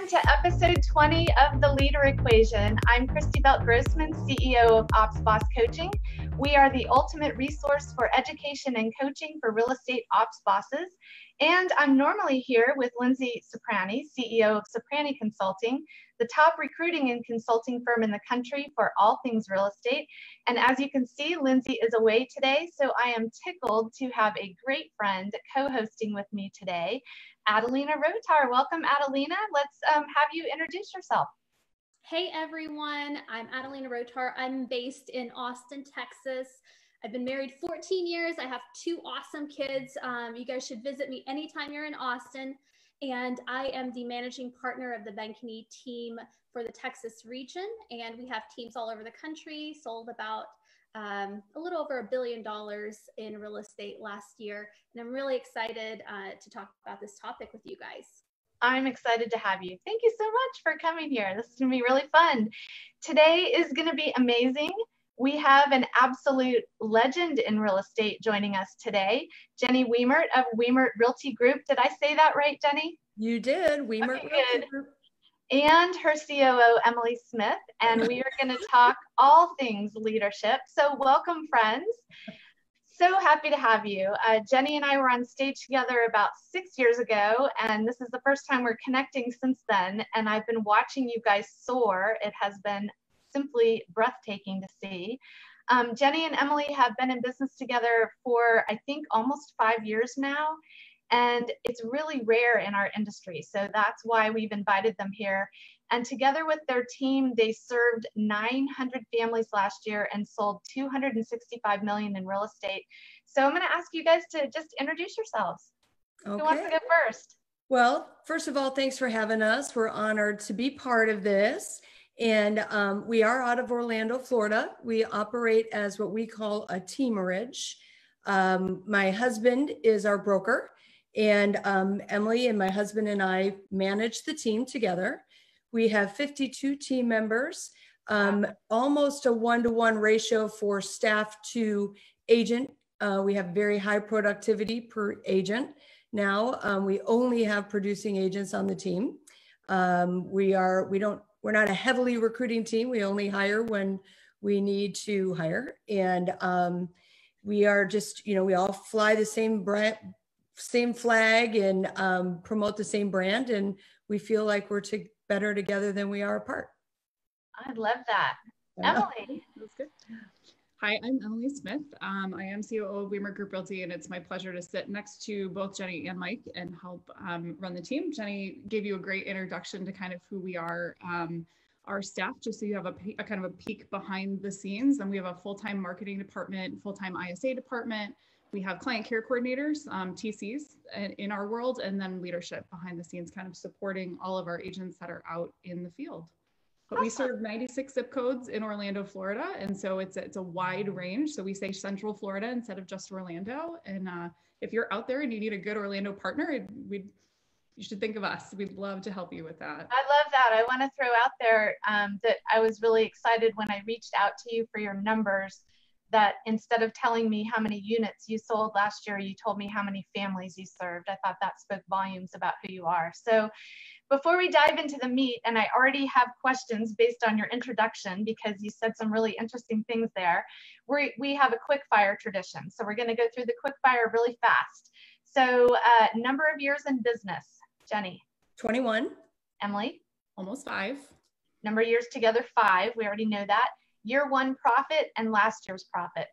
Welcome to episode 20 of The Leader Equation. I'm Christy Grossman, CEO of Ops Boss Coaching. We are the ultimate resource for education and coaching for real estate ops bosses. And I'm normally here with Lindsay Soprani, CEO of Soprani Consulting, the top recruiting and consulting firm in the country for all things real estate. And as you can see, Lindsay is away today, so I am tickled to have a great friend co-hosting with me today, Adelina Rotar. Welcome, Adelina. Let's have you introduce yourself. Hey everyone, I'm Adelina Rotar. I'm based in Austin, Texas. I've been married 14 years. I have two awesome kids. You guys should visit me anytime you're in Austin. And I am the managing partner of the Bankini team for the Texas region. And we have teams all over the country, sold about a little over $1 billion in real estate last year. And I'm really excited to talk about this topic with you guys. I'm excited to have you. Thank you so much for coming here. This is going to be really fun. Today is going to be amazing. We have an absolute legend in real estate joining us today, Jenny Wemert of Wemert Realty Group. Did I say that right, Jenny? You did, Wemert Realty Group. And her COO, Emily Smith, and we are going to talk all things leadership. So welcome, friends. So happy to have you. Jenny and I were on stage together about 6 years ago, and this is the first time we're connecting since then, and I've been watching you guys soar. It has been simply breathtaking to see. Jenny and Emily have been in business together for, I think, almost 5 years now, and it's really rare in our industry. So that's why we've invited them here. And together with their team, they served 900 families last year and sold $265 million in real estate. So I'm going to ask you guys to just introduce yourselves. Okay. Who wants to go first? Well, first of all, thanks for having us. We're honored to be part of this. And we are out of Orlando, Florida. We operate as what we call a teamerage. My husband is our broker, and Emily and my husband and I manage the team together. We have 52 team members, almost a 1-to-1 ratio for staff to agent. We have very high productivity per agent. Now we only have producing agents on the team. We're not a heavily recruiting team. We only hire when we need to hire. And we are just, we all fly the same brand, same flag, and promote the same brand. And we feel like we're better together than we are apart. I love that. Emily. That's good. Hi, I'm Emily Smith. I am COO of Wemert Group Realty, and it's my pleasure to sit next to both Jenny and Mike and help run the team. Jenny gave you a great introduction to kind of who we are, our staff, just so you have a kind of a peek behind the scenes. And we have a full-time marketing department, full-time ISA department. We have client care coordinators, TCs in our world, and then leadership behind the scenes, kind of supporting all of our agents that are out in the field. But we serve 96 zip codes in Orlando, Florida. And so it's a wide range. So we say Central Florida instead of just Orlando. And if you're out there and you need a good Orlando partner, you should think of us. We'd love to help you with that. I love that. I want to throw out there that I was really excited when I reached out to you for your numbers, that instead of telling me how many units you sold last year, you told me how many families you served. I thought that spoke volumes about who you are. So before we dive into the meat, and I already have questions based on your introduction because you said some really interesting things there, we have a quick fire tradition. So we're going to go through the quick fire really fast. So number of years in business, Jenny? 21. Emily? Almost 5. Number of years together, 5. We already know that. Year 1 profit and last year's profit.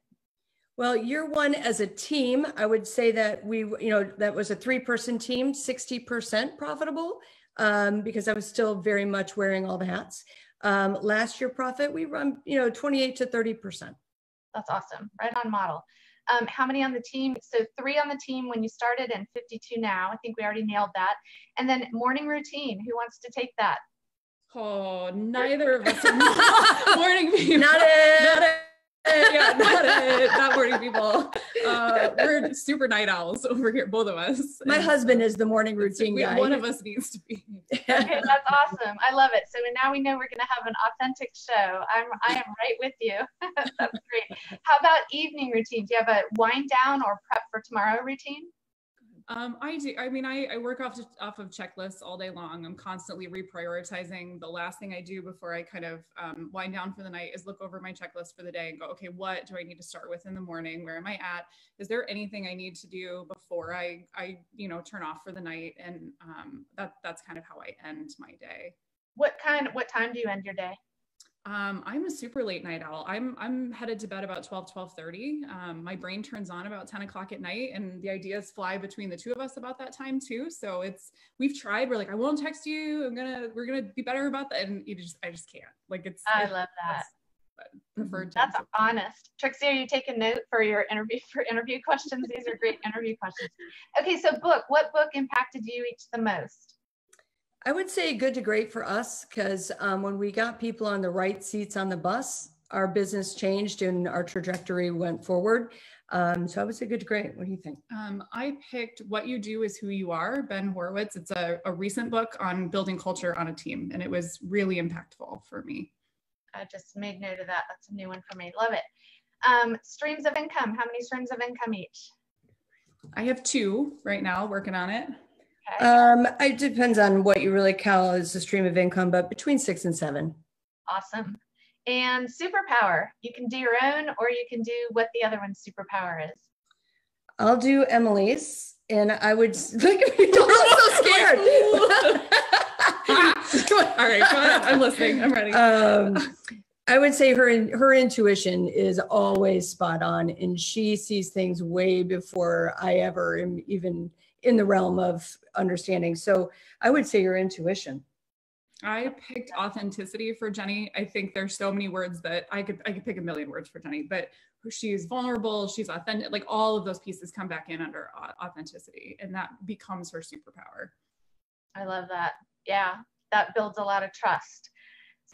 Well, year 1 as a team, I would say that that was a 3-person team, 60% profitable, because I was still very much wearing all the hats. Last year profit, we run, 28 to 30%. That's awesome. Right on model. How many on the team? So 3 on the team when you started and 52 now. I think we already nailed that. And then morning routine. Who wants to take that? Oh, neither of us are morning people. Not it. Yeah, not it. Not morning people. We're super night owls over here, both of us. My husband is the morning routine guy. One of us needs to be. Okay, that's awesome. I love it. So now we know we're going to have an authentic show. I am right with you. That's great. How about evening routine? Do you have a wind down or prep for tomorrow routine? I do. I mean, I work off of checklists all day long. I'm constantly reprioritizing. The last thing I do before I kind of wind down for the night is look over my checklist for the day and go, okay, what do I need to start with in the morning? Where am I at? Is there anything I need to do before I turn off for the night? And that's kind of how I end my day. What time do you end your day? I'm a super late night owl. I'm headed to bed about 12:30. My brain turns on about 10 o'clock at night, and the ideas fly between the two of us about that time too. So we've tried. We're like, I won't text you. We're gonna be better about that, and I just can't. Like I love that. Preferred. That's honest. Trixie, are you taking note for your interview questions? These are great interview questions. Okay, so what book impacted you each the most? I would say Good to Great for us, because when we got people on the right seats on the bus, our business changed and our trajectory went forward. So I would say Good to Great. What do you think? I picked What You Do Is Who You Are, Ben Horowitz. It's a recent book on building culture on a team, and it was really impactful for me. I just made note of that. That's a new one for me. Love it. Streams of income. How many streams of income each? I have 2 right now, working on it. Okay. It depends on what you really count as a stream of income, but between 6 and 7. Awesome. And superpower. You can do your own, or you can do what the other one's superpower is. I'll do Emily's, and I would look at me. Don't look so scared. All right, go ahead. I'm listening. I'm ready. I would say her intuition is always spot on, and she sees things way before I ever am even in the realm of understanding. So I would say your intuition. I picked authenticity for Jenny. I think there's so many words that I could pick a million words for Jenny, but she's vulnerable, she's authentic, like all of those pieces come back in under authenticity, and that becomes her superpower. I love that. Yeah, that builds a lot of trust.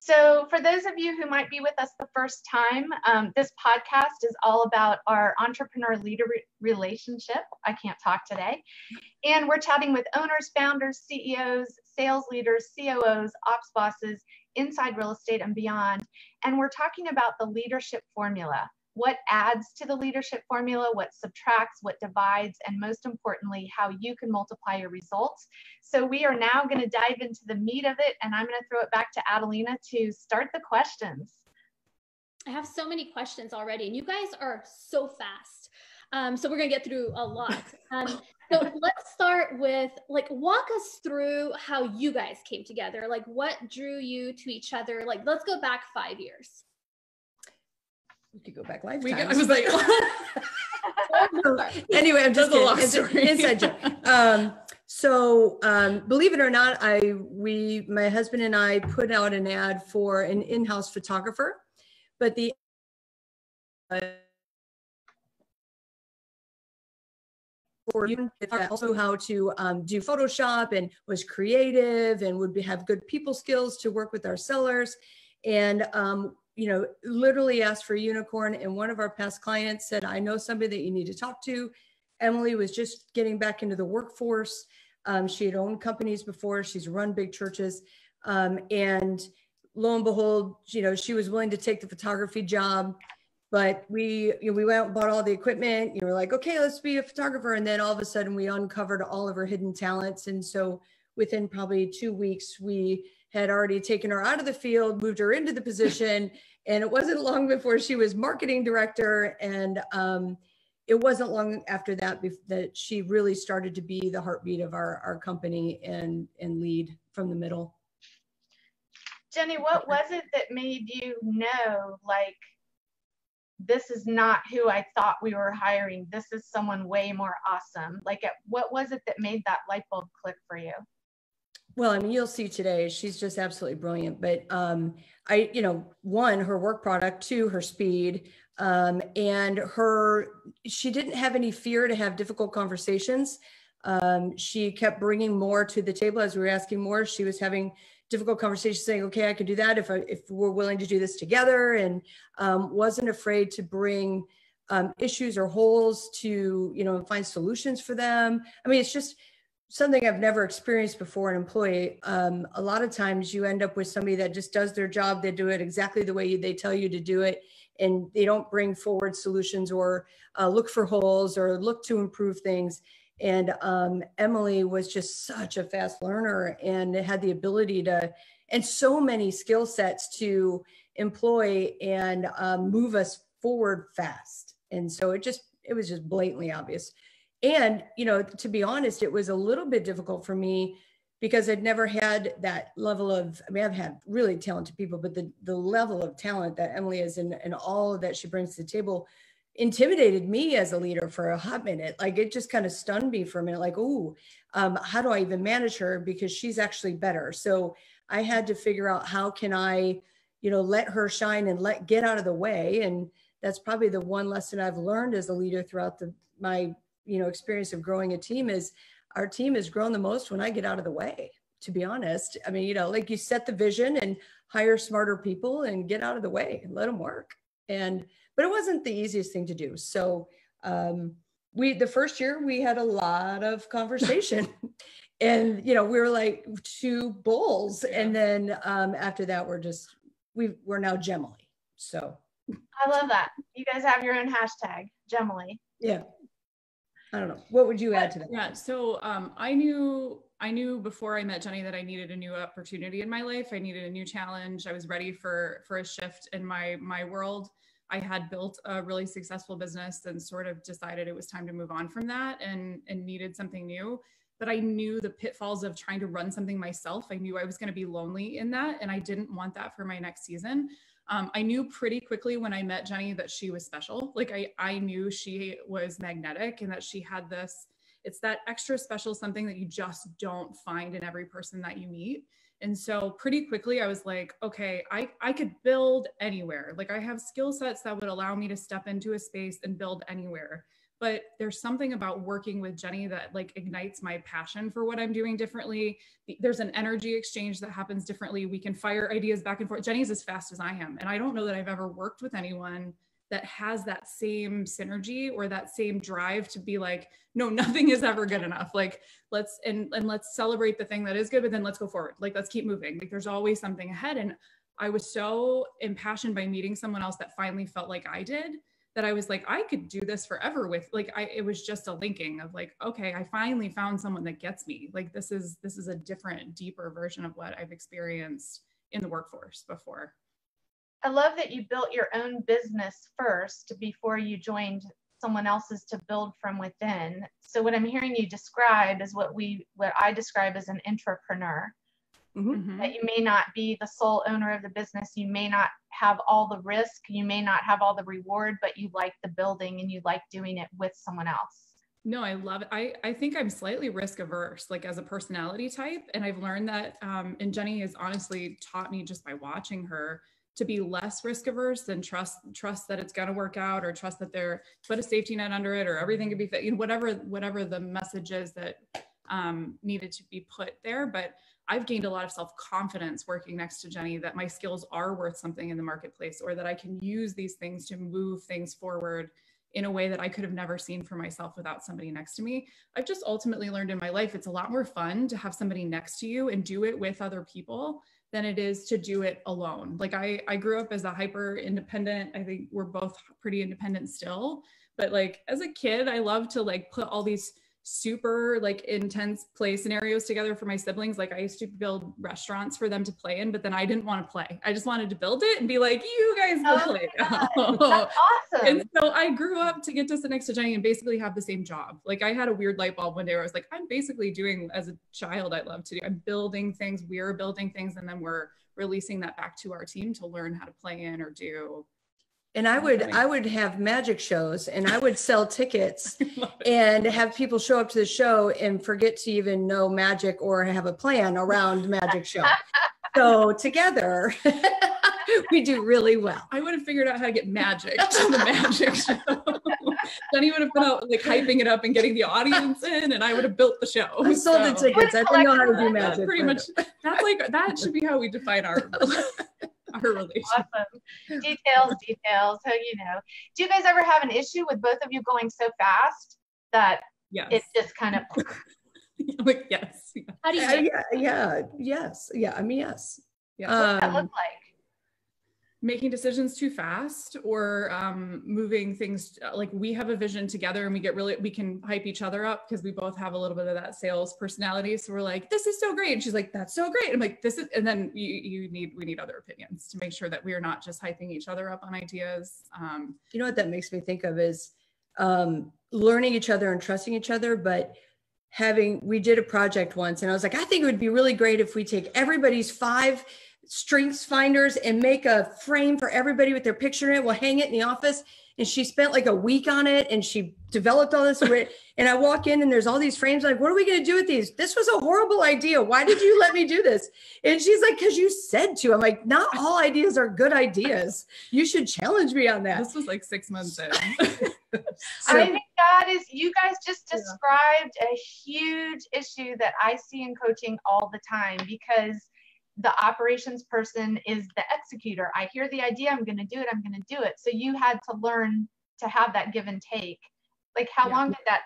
So for those of you who might be with us the first time, this podcast is all about our entrepreneur-leader relationship. I can't talk today. And we're chatting with owners, founders, CEOs, sales leaders, COOs, ops bosses, inside real estate and beyond. And we're talking about the leadership formula. What adds to the leadership formula, what subtracts, what divides, and most importantly, how you can multiply your results. So we are now going to dive into the meat of it, and I'm going to throw it back to Adelina to start the questions. I have so many questions already, and you guys are so fast. So we're going to get through a lot. So let's start with, walk us through how you guys came together. What drew you to each other? Let's go back 5 years. We could go back lifetimes. I was like, anyway, I'm just kidding. It's an inside joke. So believe it or not, my husband and I put out an ad for an in-house photographer, but the also how to do Photoshop, and was creative and would have good people skills to work with our sellers. And literally asked for a unicorn. And one of our past clients said, I know somebody that you need to talk to. Emily was just getting back into the workforce. She had owned companies before. She's run big churches. And lo and behold, she was willing to take the photography job. But we went and bought all the equipment. You were like, okay, let's be a photographer. And then all of a sudden we uncovered all of her hidden talents. And so within probably 2 weeks, we had already taken her out of the field, moved her into the position. And it wasn't long before she was marketing director. And it wasn't long after that that she really started to be the heartbeat of our company and lead from the middle. Jenny, what was it that made you know, this is not who I thought we were hiring? This is someone way more awesome. What was it that made that light bulb click for you? Well, you'll see today, she's just absolutely brilliant. But one, her work product, 2, her speed, and she didn't have any fear to have difficult conversations. She kept bringing more to the table as we were asking more. She was having difficult conversations saying, okay, I could do that if we're willing to do this together, and wasn't afraid to bring issues or holes to, find solutions for them. It's just something I've never experienced before, an employee. A lot of times you end up with somebody that just does their job. They do it exactly the way they tell you to do it. And they don't bring forward solutions or look for holes or look to improve things. And Emily was just such a fast learner and had the ability to, and so many skill sets to employ and move us forward fast. And so it was just blatantly obvious. And, you know, to be honest, it was a little bit difficult for me because I'd never had that level of, I mean, I've had really talented people, but the level of talent that Emily is and all that she brings to the table intimidated me as a leader for a hot minute. Like it just kind of stunned me for a minute, like, oh, how do I even manage her? Because she's actually better. So I had to figure out how can I, you know, let her shine and get out of the way. And that's probably the one lesson I've learned as a leader throughout my, you know, experience of growing a team is our team has grown the most when I get out of the way, to be honest. I mean, you know, like you set the vision and hire smarter people and get out of the way and let them work. But it wasn't the easiest thing to do. So the first year we had a lot of conversation and, you know, we were like two bulls. Yeah. And then after that, we're now Gemelli. So. I love that. You guys have your own hashtag, Gemelli. Yeah. I don't know. What would you add to that? Yeah. So I knew before I met Jenny that I needed a new opportunity in my life. I needed a new challenge. I was ready for a shift in my world. I had built a really successful business and sort of decided it was time to move on from that and needed something new. But I knew the pitfalls of trying to run something myself. I knew I was going to be lonely in that, and I didn't want that for my next season. I knew pretty quickly when I met Jenny that she was special. Like I knew she was magnetic and that she had it's that extra special something that you just don't find in every person that you meet. And so pretty quickly I was like, okay, I could build anywhere. Like I have skill sets that would allow me to step into a space and build anywhere. But there's something about working with Jenny that like ignites my passion for what I'm doing differently. There's an energy exchange that happens differently. We can fire ideas back and forth. Jenny's as fast as I am. And I don't know that I've ever worked with anyone that has that same synergy or that same drive to be like, no, nothing is ever good enough. Like let's celebrate the thing that is good, but then let's go forward. Like, let's keep moving. Like there's always something ahead. And I was so impassioned by meeting someone else that finally felt like I did, that I was like, I could do this forever with, like, it was just a linking of like, okay, I finally found someone that gets me. Like, this is a different, deeper version of what I've experienced in the workforce before. I love that you built your own business first before you joined someone else's to build from within. So what I'm hearing you describe is what I describe as an intrapreneur. Mm-hmm. That you may not be the sole owner of the business. You may not have all the risk. You may not have all the reward, but you like the building and you like doing it with someone else. No, I love it. I think I'm slightly risk averse, like as a personality type. And I've learned that, and Jenny has honestly taught me just by watching her to be less risk averse than trust that it's going to work out, or trust that they're put a safety net under it, or everything could be fit, you know, whatever the message is that needed to be put there. But I've gained a lot of self-confidence working next to Jenny that my skills are worth something in the marketplace, or that I can use these things to move things forward in a way that I could have never seen for myself without somebody next to me. I've just ultimately learned in my life, it's a lot more fun to have somebody next to you and do it with other people than it is to do it alone. Like I grew up as a hyper independent. I think we're both pretty independent still, but like as a kid, I love to like put all these super like intense play scenarios together for my siblings. Like I used to build restaurants for them to play in, but then I didn't want to play. I just wanted to build it and be like, you guys go play. That's awesome. And so I grew up to get to sit next to Jenny and basically have the same job. Like I had a weird light bulb one day where I was like, I'm basically doing as a child I love to do. I'm building things, we're building things, and then we're releasing that back to our team to learn how to play in or do. And I would have magic shows, and I would sell tickets and have people show up to the show and forget to even know magic or have a plan around magic show. So together we do really well. I would have figured out how to get magic to the magic show. Jenny would have been out like hyping it up and getting the audience in, and I would have built the show. I sold the tickets. I didn't know how to do magic. Pretty much. That should be how we define our relationship. Awesome. Details. So, you know, do you guys ever have an issue with both of you going so fast that it's just kind of like, yes. How do you yes. Yeah. I mean, yes. Yeah. What does that look like? making decisions too fast or moving things. Like we have a vision together and we can hype each other up because we both have a little bit of that sales personality. So we're like, this is so great. And she's like, that's so great. I'm like, and then we need other opinions to make sure that we are not just hyping each other up on ideas. You know what that makes me think of is learning each other and trusting each other, but we did a project once and I was like, I think it would be really great if we take everybody's 5 strengths finders and make a frame for everybody with their picture in it. We'll hang it in the office. And she spent like a week on it and she developed all this. And I walk in and there's all these frames. Like, what are we going to do with these? This was a horrible idea. Why did you let me do this? And she's like, because you said to. I'm like, not all ideas are good ideas. You should challenge me on that. This was like 6 months in. I think that is, you guys just described a huge issue that I see in coaching all the time, because the operations person is the executor. I hear the idea, I'm going to do it. So you had to learn to have that give and take. Like how long did that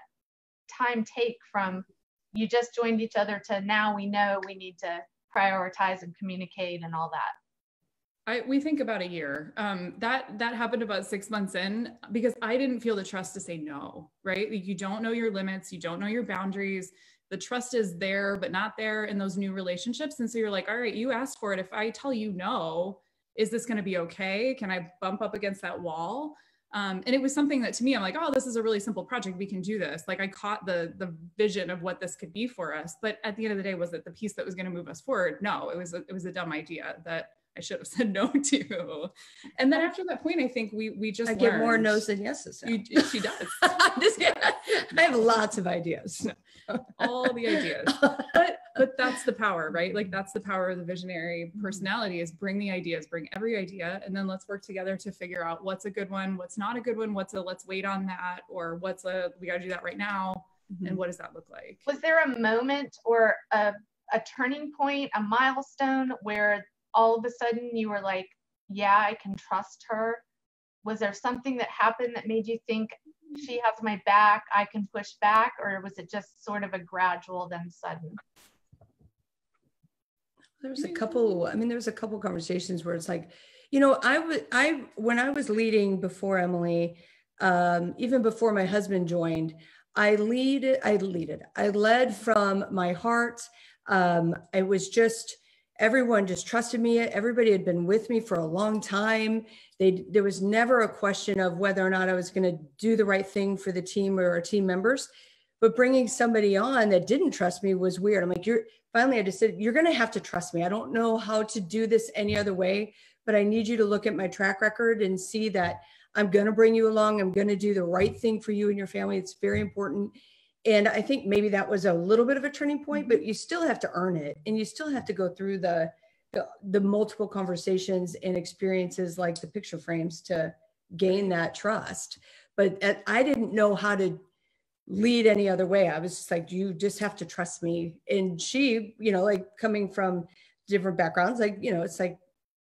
time take from you just joined each other to now we know we need to prioritize and communicate and all that? We think about a year. That happened about 6 months in, because I didn't feel the trust to say no, right? Like you don't know your limits, you don't know your boundaries. The trust is there, but not there in those new relationships. And so you're like, all right, you asked for it. If I tell you no, is this going to be okay? Can I bump up against that wall? And it was something that to me, I'm like, oh, this is a really simple project. We can do this. Like I caught the vision of what this could be for us. But at the end of the day, was it the piece that was going to move us forward? No, it was a dumb idea that I should have said no to. And then after that point, I think we just I get more no's than yeses. She does. I have lots of ideas. All the ideas. But that's the power, right? Like that's the power of the visionary personality, is bring the ideas, bring every idea, and then let's work together to figure out what's a good one, what's not a good one, let's wait on that, or we got to do that right now. Mm-hmm. And what does that look like? Was there a moment or a turning point, a milestone where all of a sudden you were like, yeah, I can trust her? Was there something that happened that made you think she has my back, I can push back? Or was it just sort of a gradual then sudden? There was a couple conversations where it's like, when I was leading before Emily, even before my husband joined, I led from my heart. It was just, everyone just trusted me. Everybody had been with me for a long time. There was never a question of whether or not I was going to do the right thing for the team or our team members. But bringing somebody on that didn't trust me was weird. I'm like, finally, I just said, you're going to have to trust me. I don't know how to do this any other way, but I need you to look at my track record and see that I'm going to bring you along. I'm going to do the right thing for you and your family. It's very important. And I think maybe that was a little bit of a turning point, but you still have to earn it. And you still have to go through the multiple conversations and experiences like the picture frames to gain that trust. But I didn't know how to lead any other way. I was just like, you just have to trust me. And she, like coming from different backgrounds, like, it's like,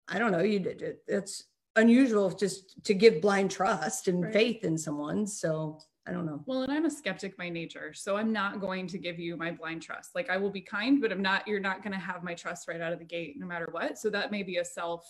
I don't know, it's unusual just to give blind trust and faith in someone. So I don't know. Well, and I'm a skeptic by nature, so I'm not going to give you my blind trust. Like I will be kind, but you're not going to have my trust right out of the gate no matter what. So that may be a self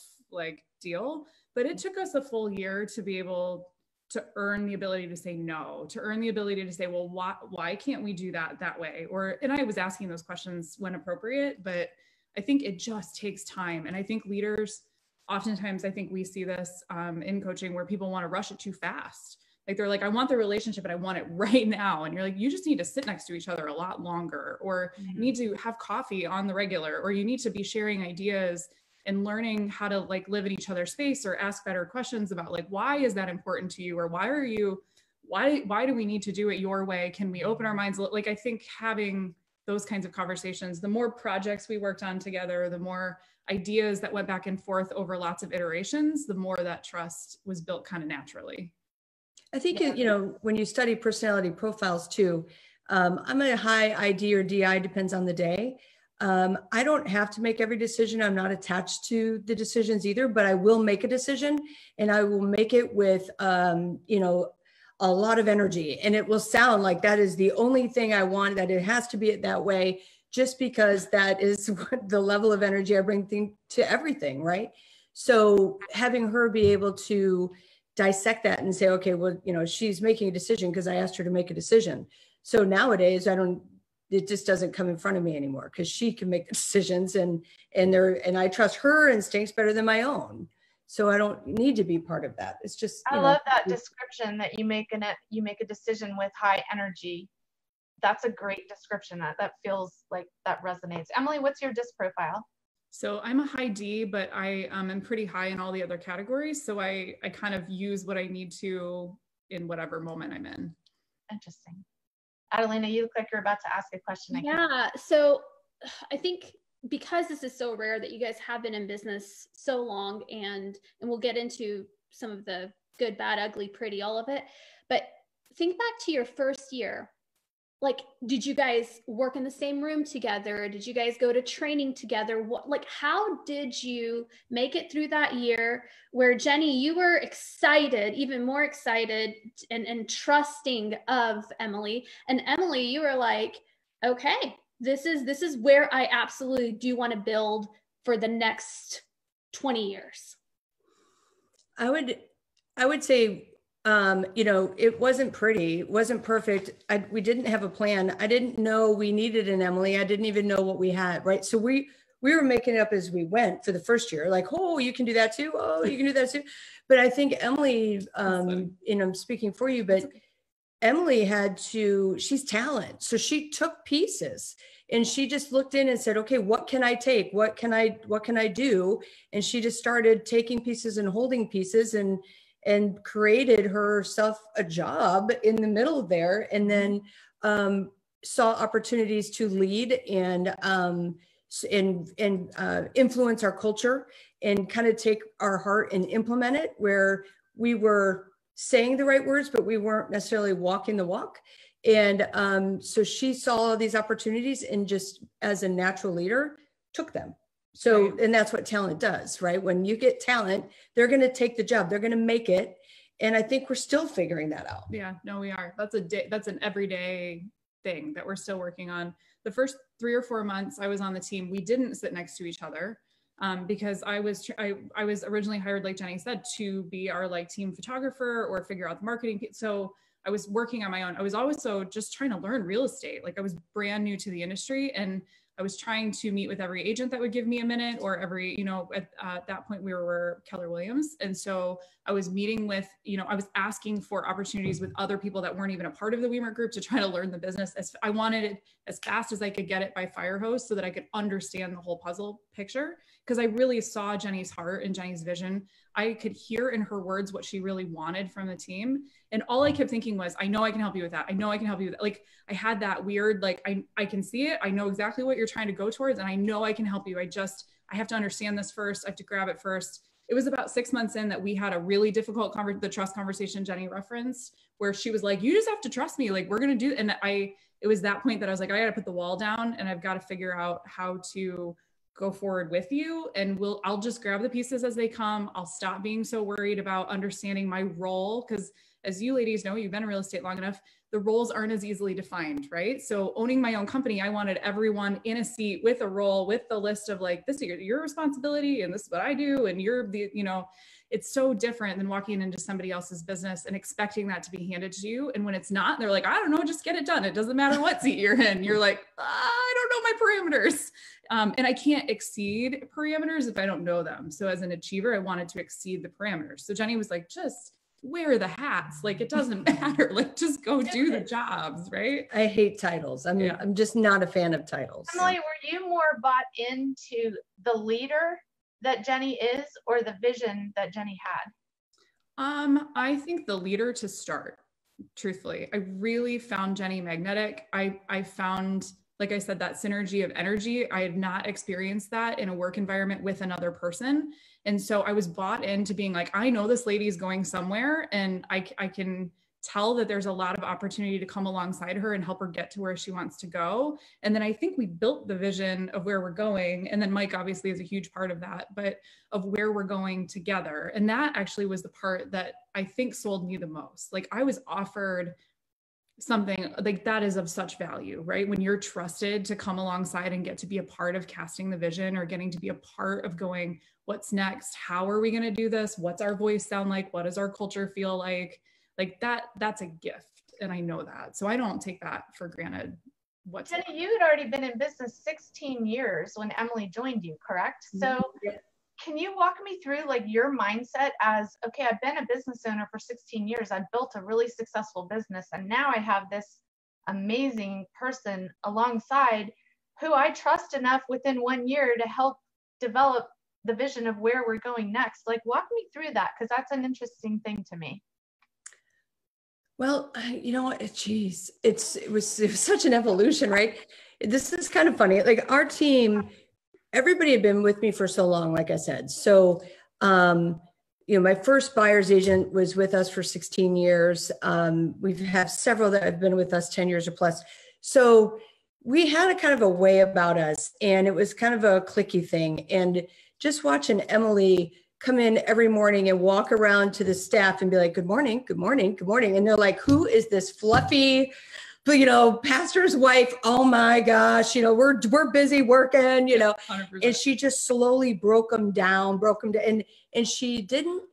deal, but it took us a full year to be able to earn the ability to say no, to earn the ability to say, well, why can't we do that way? And I was asking those questions when appropriate, but I think it just takes time. And I think leaders, oftentimes, I think we see this in coaching where people want to rush it too fast. Like they're like, I want the relationship, but I want it right now. And you're like, you just need to sit next to each other a lot longer, or you need to have coffee on the regular, or you need to be sharing ideas and learning how to live in each other's space, or ask better questions about why is that important to you? Or why do we need to do it your way? Can we open our minds? I think having those kinds of conversations, the more projects we worked on together, the more ideas that went back and forth over lots of iterations, the more that trust was built kind of naturally. I think, when you study personality profiles too, I'm a high ID or DI, depends on the day. I don't have to make every decision. I'm not attached to the decisions either, but I will make a decision, and I will make it with, a lot of energy. And it will sound like that is the only thing I want, that it has to be that way, just because that is what the level of energy I bring to everything, right? So having her be able to dissect that and say, okay, well, you know, she's making a decision because I asked her to make a decision. So nowadays it just doesn't come in front of me anymore because she can make the decisions and I trust her instincts better than my own. So I don't need to be part of that. It's just, I love that description that you make a decision with high energy. That's a great description. That feels like that resonates. Emily, what's your DISC profile? So I'm a high D, but I am pretty high in all the other categories. So I kind of use what I need to in whatever moment I'm in. Interesting. Adelina, you look like you're about to ask a question. Yeah. So I think because this is so rare that you guys have been in business so long, and we'll get into some of the good, bad, ugly, pretty, all of it. But think back to your first year. Like, did you guys work in the same room together? Did you guys go to training together? How did you make it through that year where, Jenny, you were excited, even more excited and trusting of Emily, and Emily, you were like, okay, this is where I absolutely do want to build for the next 20 years? I would say, it wasn't pretty, it wasn't perfect. We didn't have a plan. I didn't know we needed an Emily. I didn't even know what we had, right? So we were making it up as we went for the first year, like, oh, you can do that too. Oh, you can do that too. But I think Emily, I'm speaking for you, but Emily she's talent. So she took pieces and she just looked in and said, okay, what can I take? What can I do? And she just started taking pieces and holding pieces and created herself a job in the middle there. And then saw opportunities to lead and influence our culture and kind of take our heart and implement it, where we were saying the right words, but we weren't necessarily walking the walk. And so she saw all these opportunities and just as a natural leader took them. So, right. And that's what talent does, right? When you get talent, they're going to take the job, they're going to make it. And I think we're still figuring that out. Yeah, no, we are. That's an everyday thing that we're still working on. The first 3 or 4 months I was on the team, we didn't sit next to each other. Because I was originally hired, like Jenny said, to be our team photographer or figure out the marketing. So I was working on my own. I was also just trying to learn real estate. I was brand new to the industry, and I was trying to meet with every agent that would give me a minute, or every, at that point we were Keller Williams. And so I was meeting with, I was asking for opportunities with other people that weren't even a part of the Wemert group to try to learn the business. I wanted it as fast as I could get it by fire hose so that I could understand the whole puzzle picture. Because I really saw Jenny's heart and Jenny's vision. I could hear in her words what she really wanted from the team. And all I kept thinking was, I know I can help you with that. I know I can help you with that. I had that weird, I can see it. I know exactly what you're trying to go towards, and I know I can help you. I have to understand this first. I have to grab it first. It was about 6 months in that we had a really difficult the trust conversation Jenny referenced, where she was like, you just have to trust me. We're going to do, and it was that point that I was like, I got to put the wall down, and I've got to figure out how to go forward with you. And I'll just grab the pieces as they come. I'll stop being so worried about understanding my role. Because as you ladies know, you've been in real estate long enough, the roles aren't as easily defined, right? So owning my own company, I wanted everyone in a seat with a role, with the list of this is your responsibility, and this is what I do. And you're it's so different than walking into somebody else's business and expecting that to be handed to you. And when it's not, they're like, I don't know, just get it done. It doesn't matter what seat you're in. You're like, I don't know my parameters. And I can't exceed parameters if I don't know them. So as an achiever, I wanted to exceed the parameters. So Jenny was like, just wear the hats. It doesn't matter. Just go do the jobs, right? I hate titles. I'm just not a fan of titles. Emily, were you more bought into the leader that Jenny is, or the vision that Jenny had? I think the leader to start, truthfully. I really found Jenny magnetic. I found, like I said, that synergy of energy. I had not experienced that in a work environment with another person. And so I was bought into being like, I know this lady is going somewhere, and I can tell that there's a lot of opportunity to come alongside her and help her get to where she wants to go. And then I think we built the vision of where we're going. And then Mike obviously is a huge part of that, but of where we're going together. And that actually was the part that I think sold me the most. I was offered something like that is of such value, right? When you're trusted to come alongside and get to be a part of casting the vision, or getting to be a part of going, what's next? How are we going to do this? What's our voice sound like? What does our culture feel like? Like that's a gift. And I know that. So I don't take that for granted. Jenny, you had already been in business 16 years when Emily joined you, correct? So can you walk me through like your mindset as, okay, I've been a business owner for 16 years. I've built a really successful business. And now I have this amazing person alongside who I trust enough within 1 year to help develop the vision of where we're going next. Like, walk me through that, because that's an interesting thing to me. Well, you know what, geez, it was such an evolution, right? This is kind of funny. Like our team, everybody had been with me for so long, like I said. So, you know, my first buyer's agent was with us for 16 years. We've had several that have been with us 10 years or plus. So we had a kind of a way about us, and it was kind of a cliquey thing. And just watching Emily come in every morning and walk around to the staff and be like, good morning, good morning, good morning. And they're like, who is this fluffy, you know, pastor's wife? Oh my gosh, you know, we're busy working, you know. 100%. And she just slowly broke them down. And she didn't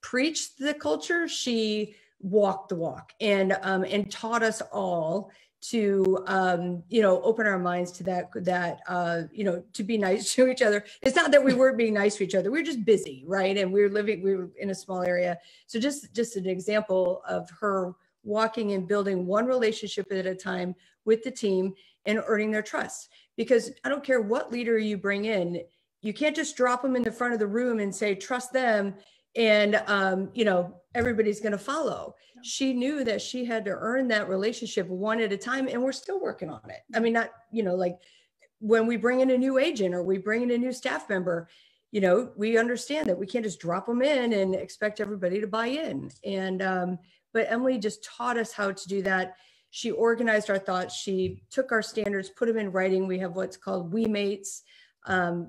preach the culture. She walked the walk and taught us all to, you know, open our minds to that, you know, to be nice to each other. It's not that we weren't being nice to each other. We were just busy, right? And we were in a small area. So just an example of her walking and building one relationship at a time with the team and earning their trust. Because I don't care what leader you bring in, you can't just drop them in the front of the room and say, trust them, and, you know, everybody's going to follow. She knew that she had to earn that relationship one at a time, and we're still working on it. I mean, not, you know, like when we bring in a new agent or we bring in a new staff member, you know, we understand that we can't just drop them in and expect everybody to buy in. And, but Emily just taught us how to do that. She organized our thoughts. She took our standards, put them in writing. We have what's called Wemates.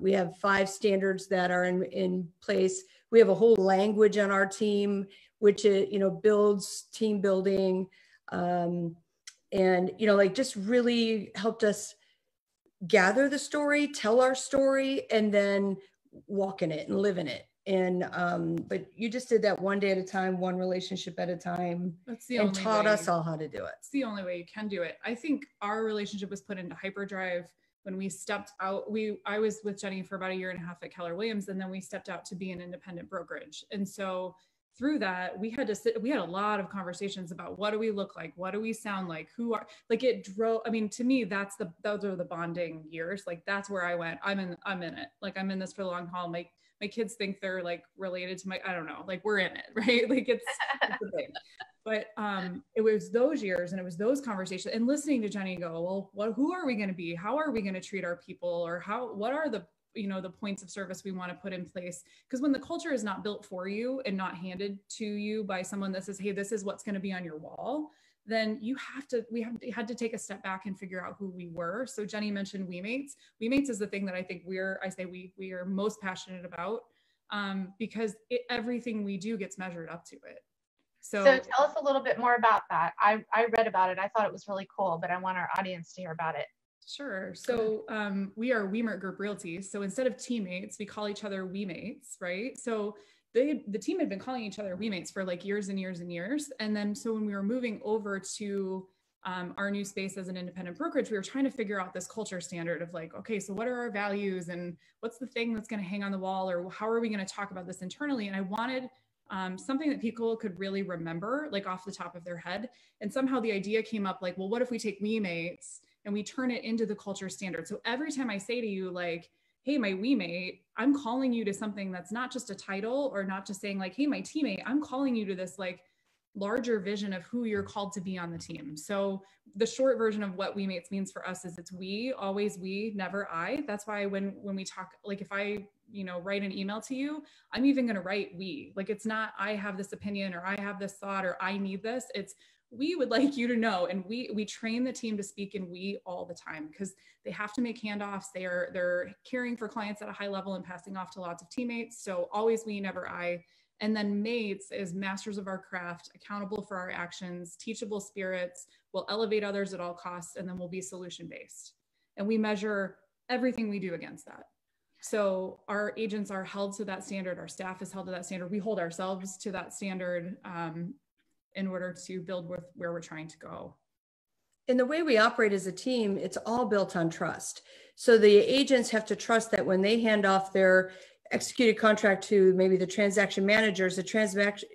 We have 5 standards that are in place. We have a whole language on our team, which, you know, builds team building. And, you know, like just really helped us gather the story, tell our story, and then walk in it and live in it. And, but you just did that one day at a time, one relationship at a time. That's the and only taught way. us all how to do it. It's the only way you can do it. I think our relationship was put into hyperdrive when we stepped out. I was with Jenny for about 1.5 years at Keller Williams, and then we stepped out to be an independent brokerage. And so through that, we had a lot of conversations about what do we look like? What do we sound like? Who are, like it drove, I mean, to me, those are the bonding years. Like that's where I went, I'm in it. Like I'm in this for the long haul. My kids think they're like related to I don't know, like we're in it, right? Like it's a thing. But it was those years and it was those conversations and listening to Jenny go, well, who are we going to be? How are we going to treat our people? Or what are the, you know, the points of service we want to put in place? Because when the culture is not built for you and not handed to you by someone that says, hey, this is what's going to be on your wall, then we had to take a step back and figure out who we were. So Jenny mentioned Wemates. Wemates is the thing that I think we are most passionate about because everything we do gets measured up to it. So tell us a little bit more about that. I read about it. I thought it was really cool, but I want our audience to hear about it. Sure. So we are Wemert Group Realty. So instead of teammates, we call each other Wemates, right? So the team had been calling each other Wemates for like years and years and years. And then so when we were moving over to our new space as an independent brokerage, we were trying to figure out this culture standard of like, okay, so what are our values and what's the thing that's going to hang on the wall, or how are we going to talk about this internally? And I wanted something that people could really remember, like off the top of their head. And somehow the idea came up like, well, what if we take Wemates and we turn it into the culture standard? So every time I say to you, like, hey, my Wemate, I'm calling you to something that's not just a title or not just saying like, hey, my teammate, I'm calling you to this like larger vision of who you're called to be on the team. So the short version of what Wemates means for us is it's we, always we, never I. That's why when we talk, like if I, you know, write an email to you, I'm even going to write we. Like it's not I have this opinion or I have this thought or I need this. It's we would like you to know. And we train the team to speak in we all the time because they have to make handoffs. They're caring for clients at a high level and passing off to lots of teammates. So always we, never I. And then mates is masters of our craft, accountable for our actions, teachable spirits, will elevate others at all costs, and then we'll be solution-based. And we measure everything we do against that. So our agents are held to that standard. Our staff is held to that standard. We hold ourselves to that standard in order to build with where we're trying to go. And the way we operate as a team, it's all built on trust. So the agents have to trust that when they hand off their executed contract to maybe the transaction managers, the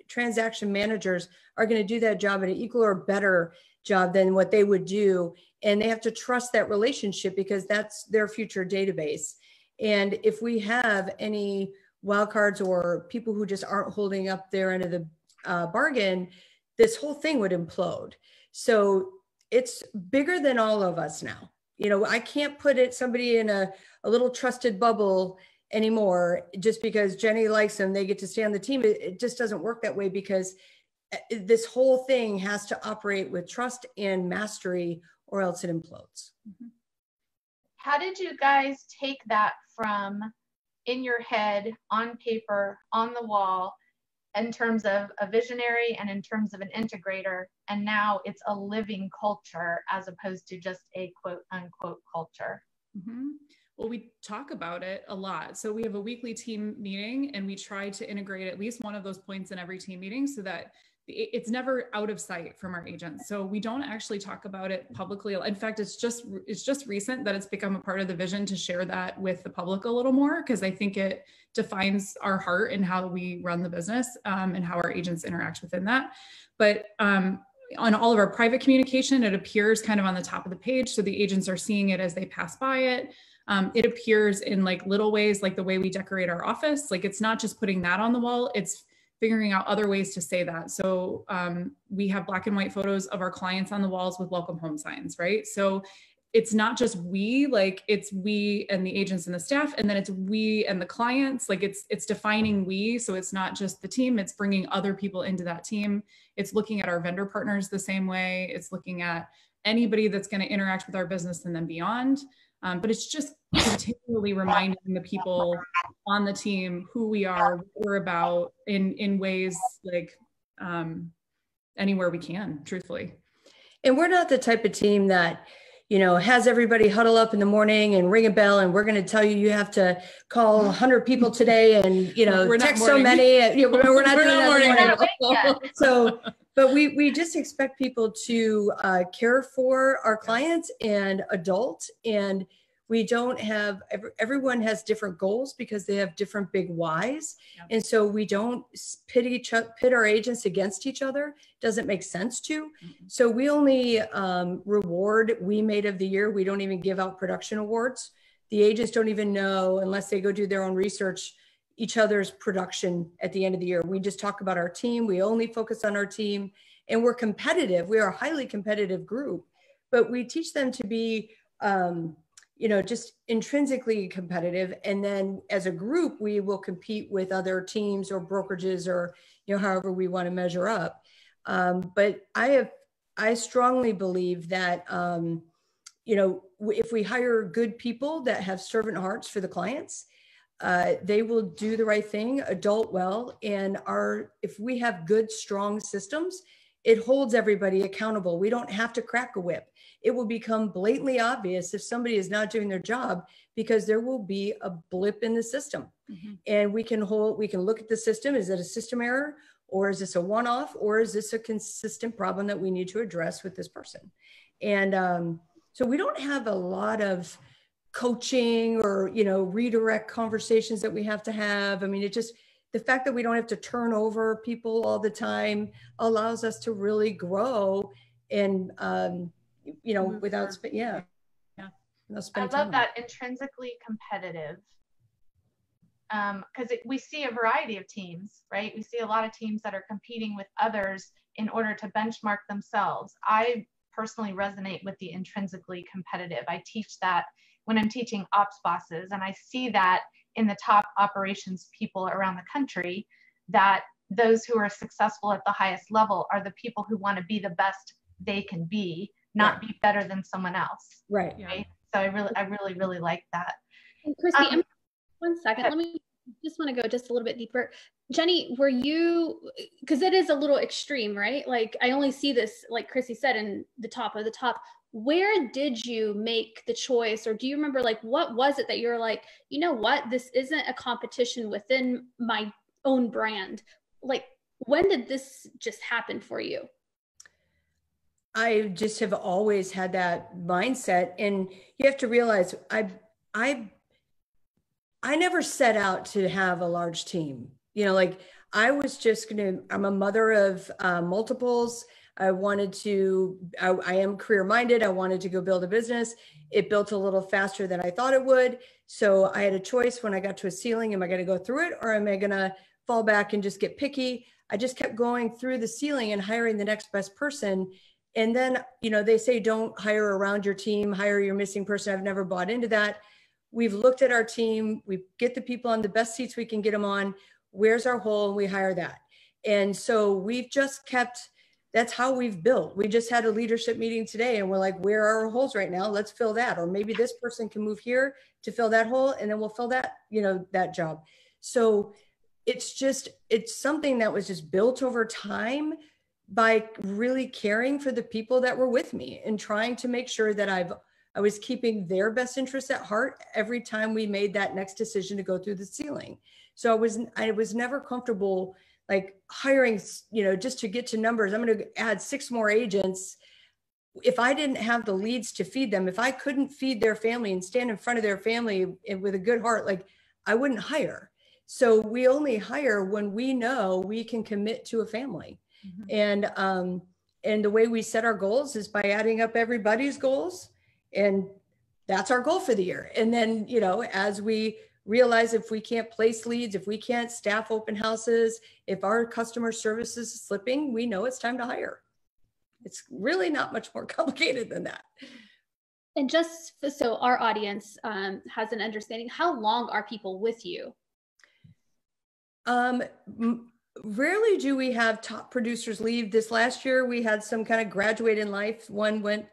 transaction managers are going to do that job at an equal or better job than what they would do. And they have to trust that relationship because that's their future database. And if we have any wildcards or people who just aren't holding up their end of the bargain, this whole thing would implode. So it's bigger than all of us now. You know, I can't put somebody in a little trusted bubble anymore just because Jenny likes them, they get to stay on the team. It just doesn't work that way because this whole thing has to operate with trust and mastery or else it implodes. Mm-hmm. How did you guys take that from in your head, on paper, on the wall, in terms of a visionary and in terms of an integrator, and now it's a living culture as opposed to just a quote unquote culture? Mm-hmm. Well, we talk about it a lot. So we have a weekly team meeting and we try to integrate at least one of those points in every team meeting so that it's never out of sight from our agents. So we don't actually talk about it publicly. In fact, it's just recent that it's become a part of the vision to share that with the public a little more, because I think it defines our heart and how we run the business and how our agents interact within that. But on all of our private communication, it appears kind of on the top of the page. So the agents are seeing it as they pass by it. It appears in like little ways, like the way we decorate our office. Like it's not just putting that on the wall, it's figuring out other ways to say that. So we have black and white photos of our clients on the walls with welcome home signs, right? So it's not just we, like it's we and the agents and the staff, and then it's we and the clients, like it's defining we. So it's not just the team, it's bringing other people into that team. It's looking at our vendor partners the same way. It's looking at anybody that's going to interact with our business and then beyond. But it's just continually reminding the people on the team who we are, what we're about in ways like anywhere we can, truthfully. And we're not the type of team that, you know, has everybody huddle up in the morning and ring a bell and we're going to tell you have to call 100 people today and, you know, text so many. You know, we're not doing that morning. So, but we just expect people to care for our clients and adult, and we don't have, everyone has different goals because they have different big whys. Yeah. And so we don't pit our agents against each other. Doesn't make sense to. Mm-hmm. So we only reward We Made of the Year. We don't even give out production awards. The agents don't even know, unless they go do their own research, each other's production at the end of the year. We just talk about our team. We only focus on our team, and we're competitive. We are a highly competitive group, but we teach them to be, you know, just intrinsically competitive. And then as a group, we will compete with other teams or brokerages or, you know, however we want to measure up. But I strongly believe that, you know, if we hire good people that have servant hearts for the clients, they will do the right thing, adult well. And if we have good, strong systems, it holds everybody accountable. We don't have to crack a whip. It will become blatantly obvious if somebody is not doing their job, because there will be a blip in the system. Mm-hmm. And we can look at the system. Is it a system error, or is this a one-off, or is this a consistent problem that we need to address with this person? And so we don't have a lot of coaching or, you know, redirect conversations that we have to have. I mean, the fact that we don't have to turn over people all the time allows us to really grow and, you know, without spending I love that, intrinsically competitive. Because we see a variety of teams, right? We see a lot of teams that are competing with others in order to benchmark themselves. I personally resonate with the intrinsically competitive. I teach that when I'm teaching ops bosses, and I see that in the top operations people around the country, that those who are successful at the highest level are the people who want to be the best they can be, not be better than someone else. Right. Right? So I really like that. And Christy, one second. Let me just want to go just a little bit deeper. Jenny, were you, because it is a little extreme, right? Like I only see this, like Christy said, in the top of the top. Where did you make the choice, or do you remember like what was it that you're like, you know what, this isn't a competition within my own brand? Like when did this just happen for you? I just have always had that mindset, and you have to realize I never set out to have a large team. You know, like I was just I'm a mother of multiples. I am career minded. I wanted to go build a business. It built a little faster than I thought it would. So I had a choice when I got to a ceiling. Am I going to go through it, or am I going to fall back and just get picky? I just kept going through the ceiling and hiring the next best person. And then, you know, they say, don't hire around your team, hire your missing person. I've never bought into that. We've looked at our team. We get the people on the best seats we can get them on. Where's our hole? And we hire that. And so we've just kept, that's how we've built. We just had a leadership meeting today and we're like, where are our holes right now? Let's fill that. Or maybe this person can move here to fill that hole, and then we'll fill that, you know, that job. So it's something that was just built over time by really caring for the people that were with me and trying to make sure that I was keeping their best interests at heart every time we made that next decision to go through the ceiling. So I was never comfortable like hiring, you know, just to get to numbers. I'm going to add 6 more agents. If I didn't have the leads to feed them, if I couldn't feed their family and stand in front of their family with a good heart, like I wouldn't hire. So we only hire when we know we can commit to a family. Mm-hmm. And the way we set our goals is by adding up everybody's goals. And that's our goal for the year. And then, you know, as we realize if we can't place leads, if we can't staff open houses, if our customer service is slipping, we know it's time to hire. It's really not much more complicated than that. And just so our audience has an understanding, how long are people with you? Rarely do we have top producers leave. This last year, we had some kind of graduate in life. One went,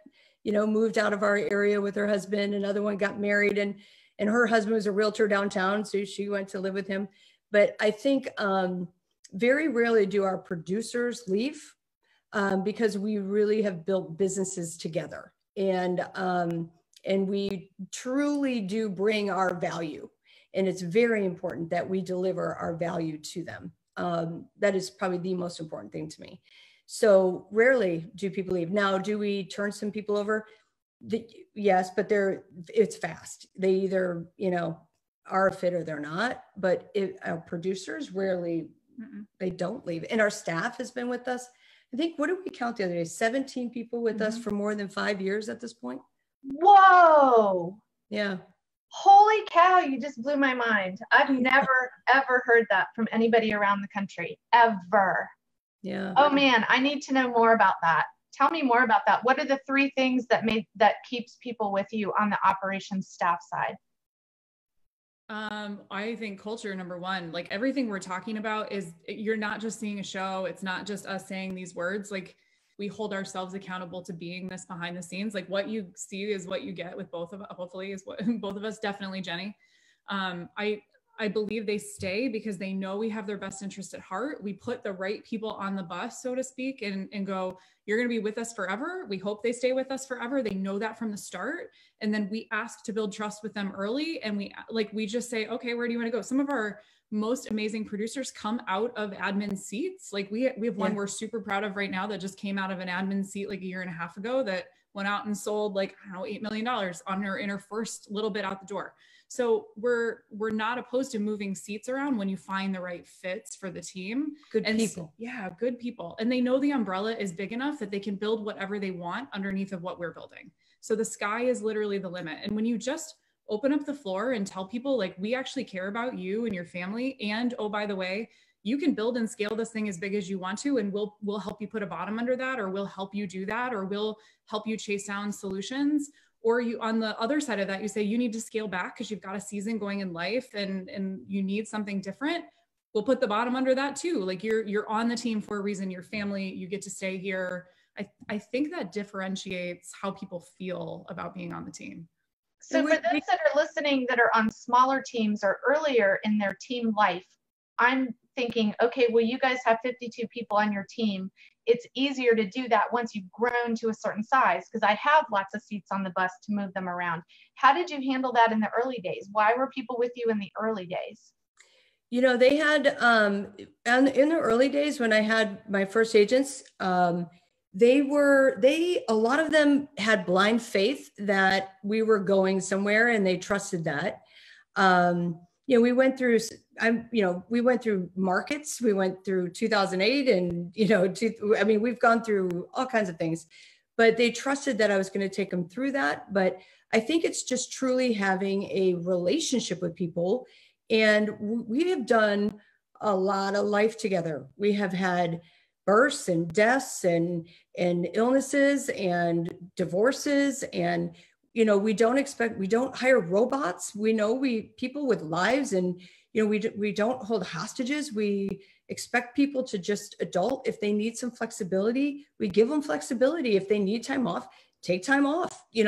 you know, moved out of our area with her husband. Another one got married, and her husband was a realtor downtown, so she went to live with him. But I think very rarely do our producers leave because we really have built businesses together, and we truly do bring our value, and it's very important that we deliver our value to them. That is probably the most important thing to me. So rarely do people leave. Now, do we turn some people over? Yes, but it's fast. They either, you know, are a fit or they're not. But our producers rarely, they don't leave. And our staff has been with us. I think, what did we count the other day? 17 people with us for more than 5 years at this point. Whoa. Yeah. Holy cow, you just blew my mind. I've never, ever heard that from anybody around the country, ever. Yeah. Oh man, I need to know more about that. Tell me more about that. What are the 3 things that keeps people with you on the operations staff side? I think culture, number one. Like everything we're talking about is, you're not just seeing a show. It's not just us saying these words. Like we hold ourselves accountable to being this behind the scenes. Like what you see is what you get with both of us, hopefully is what both of us, definitely Jenny. I believe they stay because they know we have their best interest at heart. We put the right people on the bus, so to speak, and go, you're going to be with us forever. We hope they stay with us forever. They know that from the start. And then we ask to build trust with them early. And we just say, okay, where do you want to go? Some of our most amazing producers come out of admin seats. Like we have one we're super proud of right now that just came out of an admin seat like a year and a half ago that went out and sold like, I don't know, $8 million in her first little bit out the door. So we're not opposed to moving seats around when you find the right fits for the team. Good people. Yeah, good people. And they know the umbrella is big enough that they can build whatever they want underneath of what we're building. So the sky is literally the limit. And when you just open up the floor and tell people like, we actually care about you and your family. And oh, by the way, you can build and scale this thing as big as you want to, and we'll help you put a bottom under that, or we'll help you do that, or we'll help you chase down solutions. Or you, on the other side of that, you say you need to scale back because you've got a season going in life and you need something different. We'll put the bottom under that too. Like you're on the team for a reason, your family, you get to stay here. I think that differentiates how people feel about being on the team. So for those that are listening that are on smaller teams or earlier in their team life, I'm thinking, okay, well, you guys have 52 people on your team. It's easier to do that once you've grown to a certain size, because I have lots of seats on the bus to move them around. How did you handle that in the early days? Why were people with you in the early days? You know, they had, and in the early days when I had my first agents, a lot of them had blind faith that we were going somewhere, and they trusted that. You know, we went through markets, we went through 2008 and, we've gone through all kinds of things, but they trusted that I was going to take them through that. But I think it's just truly having a relationship with people. And we have done a lot of life together. We have had births and deaths and illnesses and divorces, and we don't hire robots. We know people with lives, and we don't hold hostages. We expect people to just adult. If they need some flexibility, we give them flexibility. If they need time off, take time off. We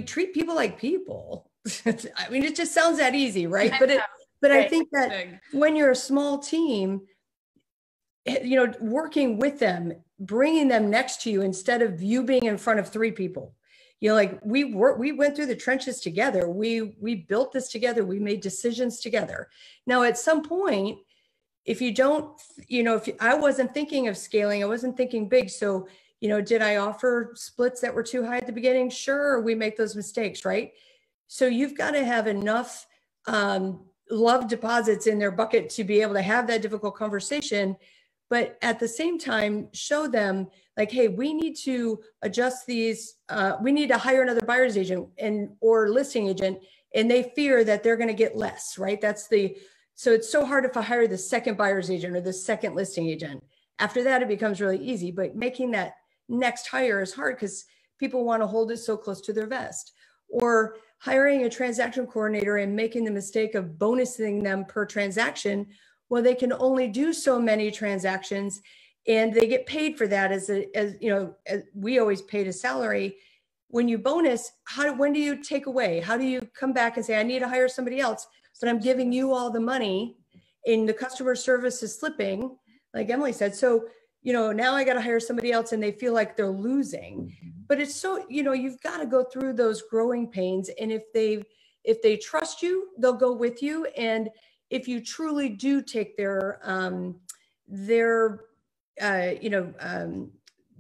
treat people like people. I mean, it just sounds that easy, right? But I think that when you're a small team, working with them, bringing them next to you instead of you being in front of 3 people, we went through the trenches together. We built this together. We made decisions together. Now, at some point, I wasn't thinking of scaling, I wasn't thinking big. So, did I offer splits that were too high at the beginning? Sure, we make those mistakes, right? So you've got to have enough love deposits in their bucket to be able to have that difficult conversation. But at the same time, show them like, hey, we need to adjust these. We need to hire another buyer's agent or listing agent, and they fear that they're going to get less, right? So it's so hard if I hire the second buyer's agent or the second listing agent. After that, it becomes really easy. But making that next hire is hard because people want to hold it so close to their vest. Or hiring a transaction coordinator and making the mistake of bonusing them per transaction. Well, they can only do so many transactions, and they get paid for that as we always paid a salary. When you bonus, when do you take away? How do you come back and say, I need to hire somebody else, but I'm giving you all the money and the customer service is slipping, like Emily said. So, now I got to hire somebody else, and they feel like they're losing. But it's so, you've got to go through those growing pains. And if they trust you, they'll go with you. And if you truly do take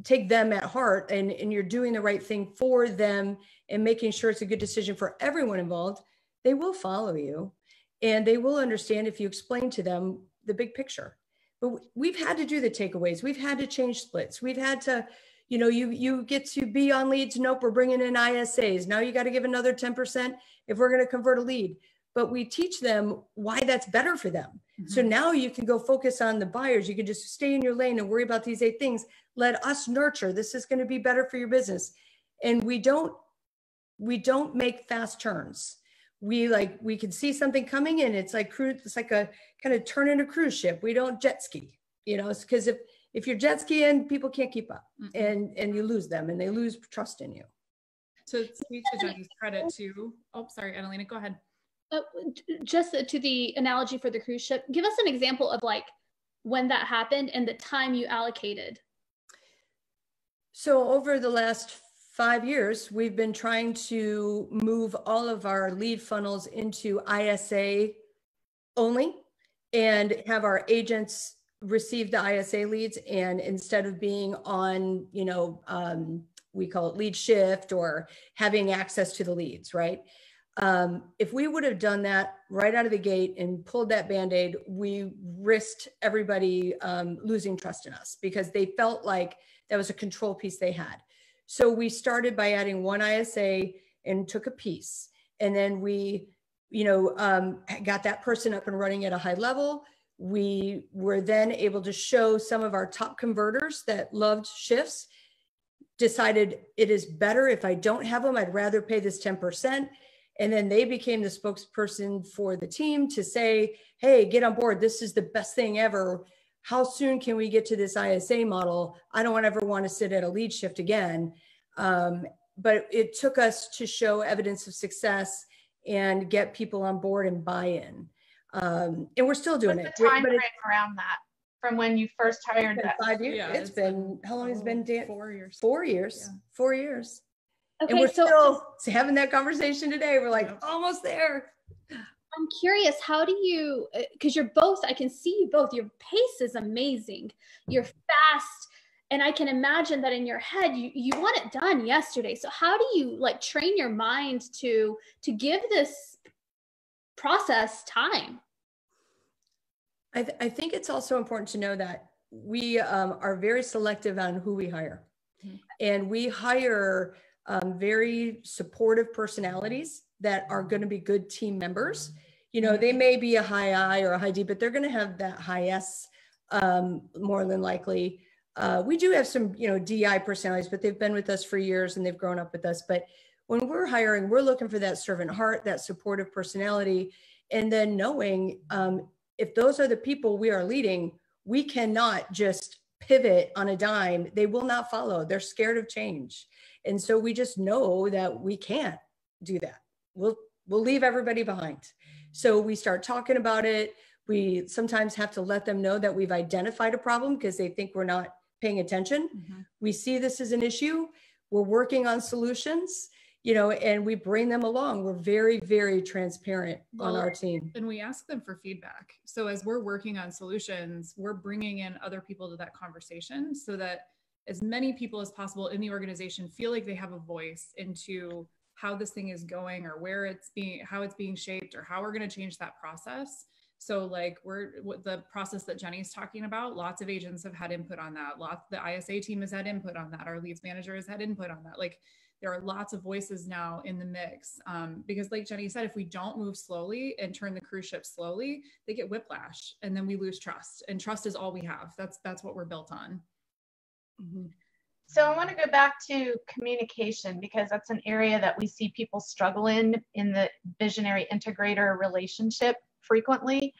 take them at heart, and you're doing the right thing for them and making sure it's a good decision for everyone involved, they will follow you, and they will understand if you explain to them the big picture. But we've had to do the takeaways. We've had to change splits. We've had to, you get to be on leads. Nope, we're bringing in ISAs. Now you got to give another 10% if we're going to convert a lead. But we teach them why that's better for them. Mm-hmm. So now you can go focus on the buyers. You can just stay in your lane and worry about these 8 things. Let us nurture. This is going to be better for your business. And we don't make fast turns. We can see something coming in. It's like a kind of turn into cruise ship. We don't jet ski, it's because if you're jet skiing, people can't keep up, mm-hmm. and you lose them, and they lose trust in you. To speak to Jenny's credit too. Oh, sorry, Adelina, go ahead. Just to the analogy for the cruise ship, give us an example of like when that happened and the time you allocated. So over the last 5 years, we've been trying to move all of our lead funnels into ISA only, and have our agents receive the ISA leads. And instead of being on, we call it lead shift, or having access to the leads, right? If we would have done that right out of the gate and pulled that Band-Aid, we risked everybody losing trust in us, because they felt like that was a control piece they had. So we started by adding one ISA and took a piece. And then we, got that person up and running at a high level. We were then able to show some of our top converters that loved shifts, decided it is better if I don't have them, I'd rather pay this 10%. And then they became the spokesperson for the team to say, hey, get on board. This is the best thing ever. How soon can we get to this ISA model? I don't ever want to sit at a lead shift again. But it took us to show evidence of success and get people on board and buy-in. And we're still doing What's it. the time frame around that from when you first hired It's been that? 5 years. Yeah, It's been, how long has it been, Dan? 4 years. 4 years. Yeah. 4 years. Okay, And we're so still having that conversation today. We're like, Yep. almost there. I'm curious, how do you, because you're both, I can see you both, your pace is amazing. You're fast. And I can imagine that in your head, you want it done yesterday. So how do you like train your mind to give this process time? I think it's also important to know that we are very selective on who we hire. Mm-hmm. And we hire very supportive personalities that are going to be good team members. You know, they may be a high I or a high D, but they're going to have that high S more than likely. We do have some, you know, DI personalities, but they've been with us for years and they've grown up with us. But when we're hiring, we're looking for that servant heart, that supportive personality, and then knowing if those are the people we are leading, we cannot just pivot on a dime. They will not follow. They're scared of change. And so we just know that we can't do that. We'll leave everybody behind. So we start talking about it. We sometimes have to let them know that we've identified a problem because they think we're not paying attention. Mm-hmm. We see this as an issue. We're working on solutions, you know, and we bring them along. We're very, very transparent on our team. And we ask them for feedback. So as we're working on solutions, we're bringing in other people to that conversation so that as many people as possible in the organization feel like they have a voice into how this thing is going or how it's being shaped or how we're going to change that process. So like the process that Jenny's talking about, lots of agents have had input on that. The ISA team has had input on that. Our leads manager has had input on that. Like there are lots of voices now in the mix because like Jenny said, if we don't move slowly and turn the cruise ship slowly, they get whiplash and then we lose trust, and trust is all we have. That's what we're built on. Mm-hmm. So I want to go back to communication because that's an area that we see people struggle in the visionary integrator relationship frequently.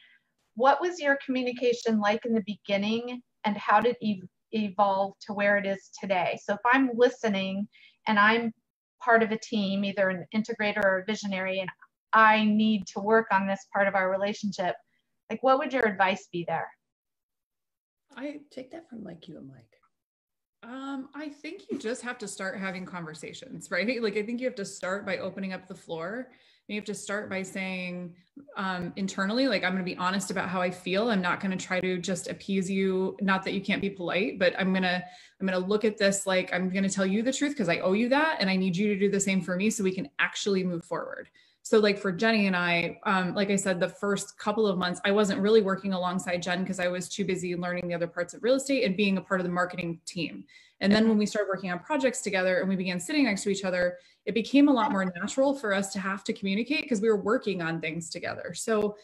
What was your communication like in the beginning and how did it evolve to where it is today? So if I'm listening and I'm part of a team, either an integrator or a visionary, and I need to work on this part of our relationship, like what would your advice be there? I take that from like you and Mike. I think you just have to start having conversations, right? Like, I think you have to start by opening up the floor. You have to start by saying internally, like, I'm going to be honest about how I feel. I'm not going to try to just appease you. Not that you can't be polite, but I'm going to look at this like I'm going to tell you the truth because I owe you that. And I need you to do the same for me so we can actually move forward. So like for Jenny and I, like I said, the first couple of months, I wasn't really working alongside Jen because I was too busy learning the other parts of real estate and being a part of the marketing team. And then when we started working on projects together and we began sitting next to each other, it became a lot more natural for us to have to communicate because we were working on things together. So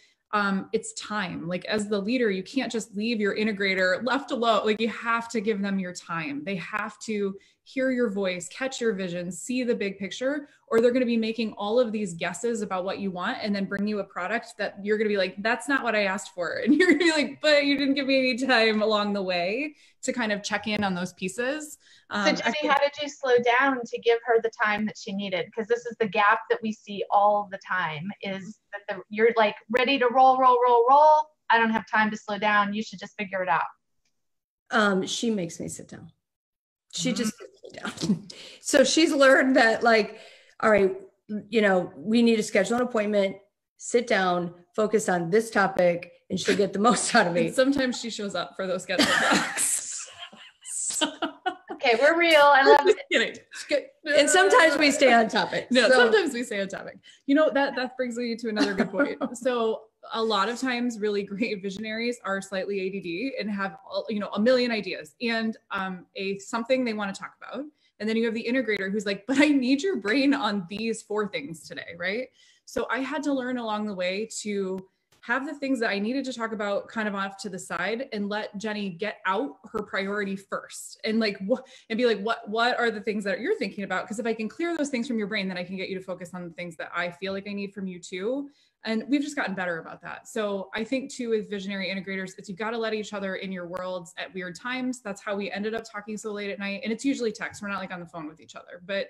it's time. Like as the leader, you can't just leave your integrator left alone. Like you have to give them your time. They have to hear your voice, catch your vision, see the big picture, or they're going to be making all of these guesses about what you want and then bring you a product that you're going to be like, that's not what I asked for. And you're going to be like, but you didn't give me any time along the way to kind of check in on those pieces. So Jenny, how did you slow down to give her the time that she needed? Because this is the gap that we see all the time is that you're like ready to roll. I don't have time to slow down. You should just figure it out. She makes me sit down. She just sits me down. So she's learned that like, all right, you know, we need to schedule an appointment, sit down, focus on this topic, and she'll get the most out of me. And sometimes she shows up for those scheduled talks. Okay, we're real. I love it. And sometimes we stay on topic. No, sometimes we stay on topic. You know, that brings me to another good point. So a lot of times really great visionaries are slightly ADD and have, you know, a million ideas and something they want to talk about. And then you have the integrator who's like, but I need your brain on these 4 things today, right? So I had to learn along the way to have the things that I needed to talk about kind of off to the side and let Jenny get out her priority first and like and be like, what are the things that you're thinking about? Because if I can clear those things from your brain, then I can get you to focus on the things that I feel like I need from you too. And we've just gotten better about that. So I think too, with visionary integrators, it's you've got to let each other in your worlds at weird times. That's how we ended up talking so late at night. And it's usually text. We're not like on the phone with each other, but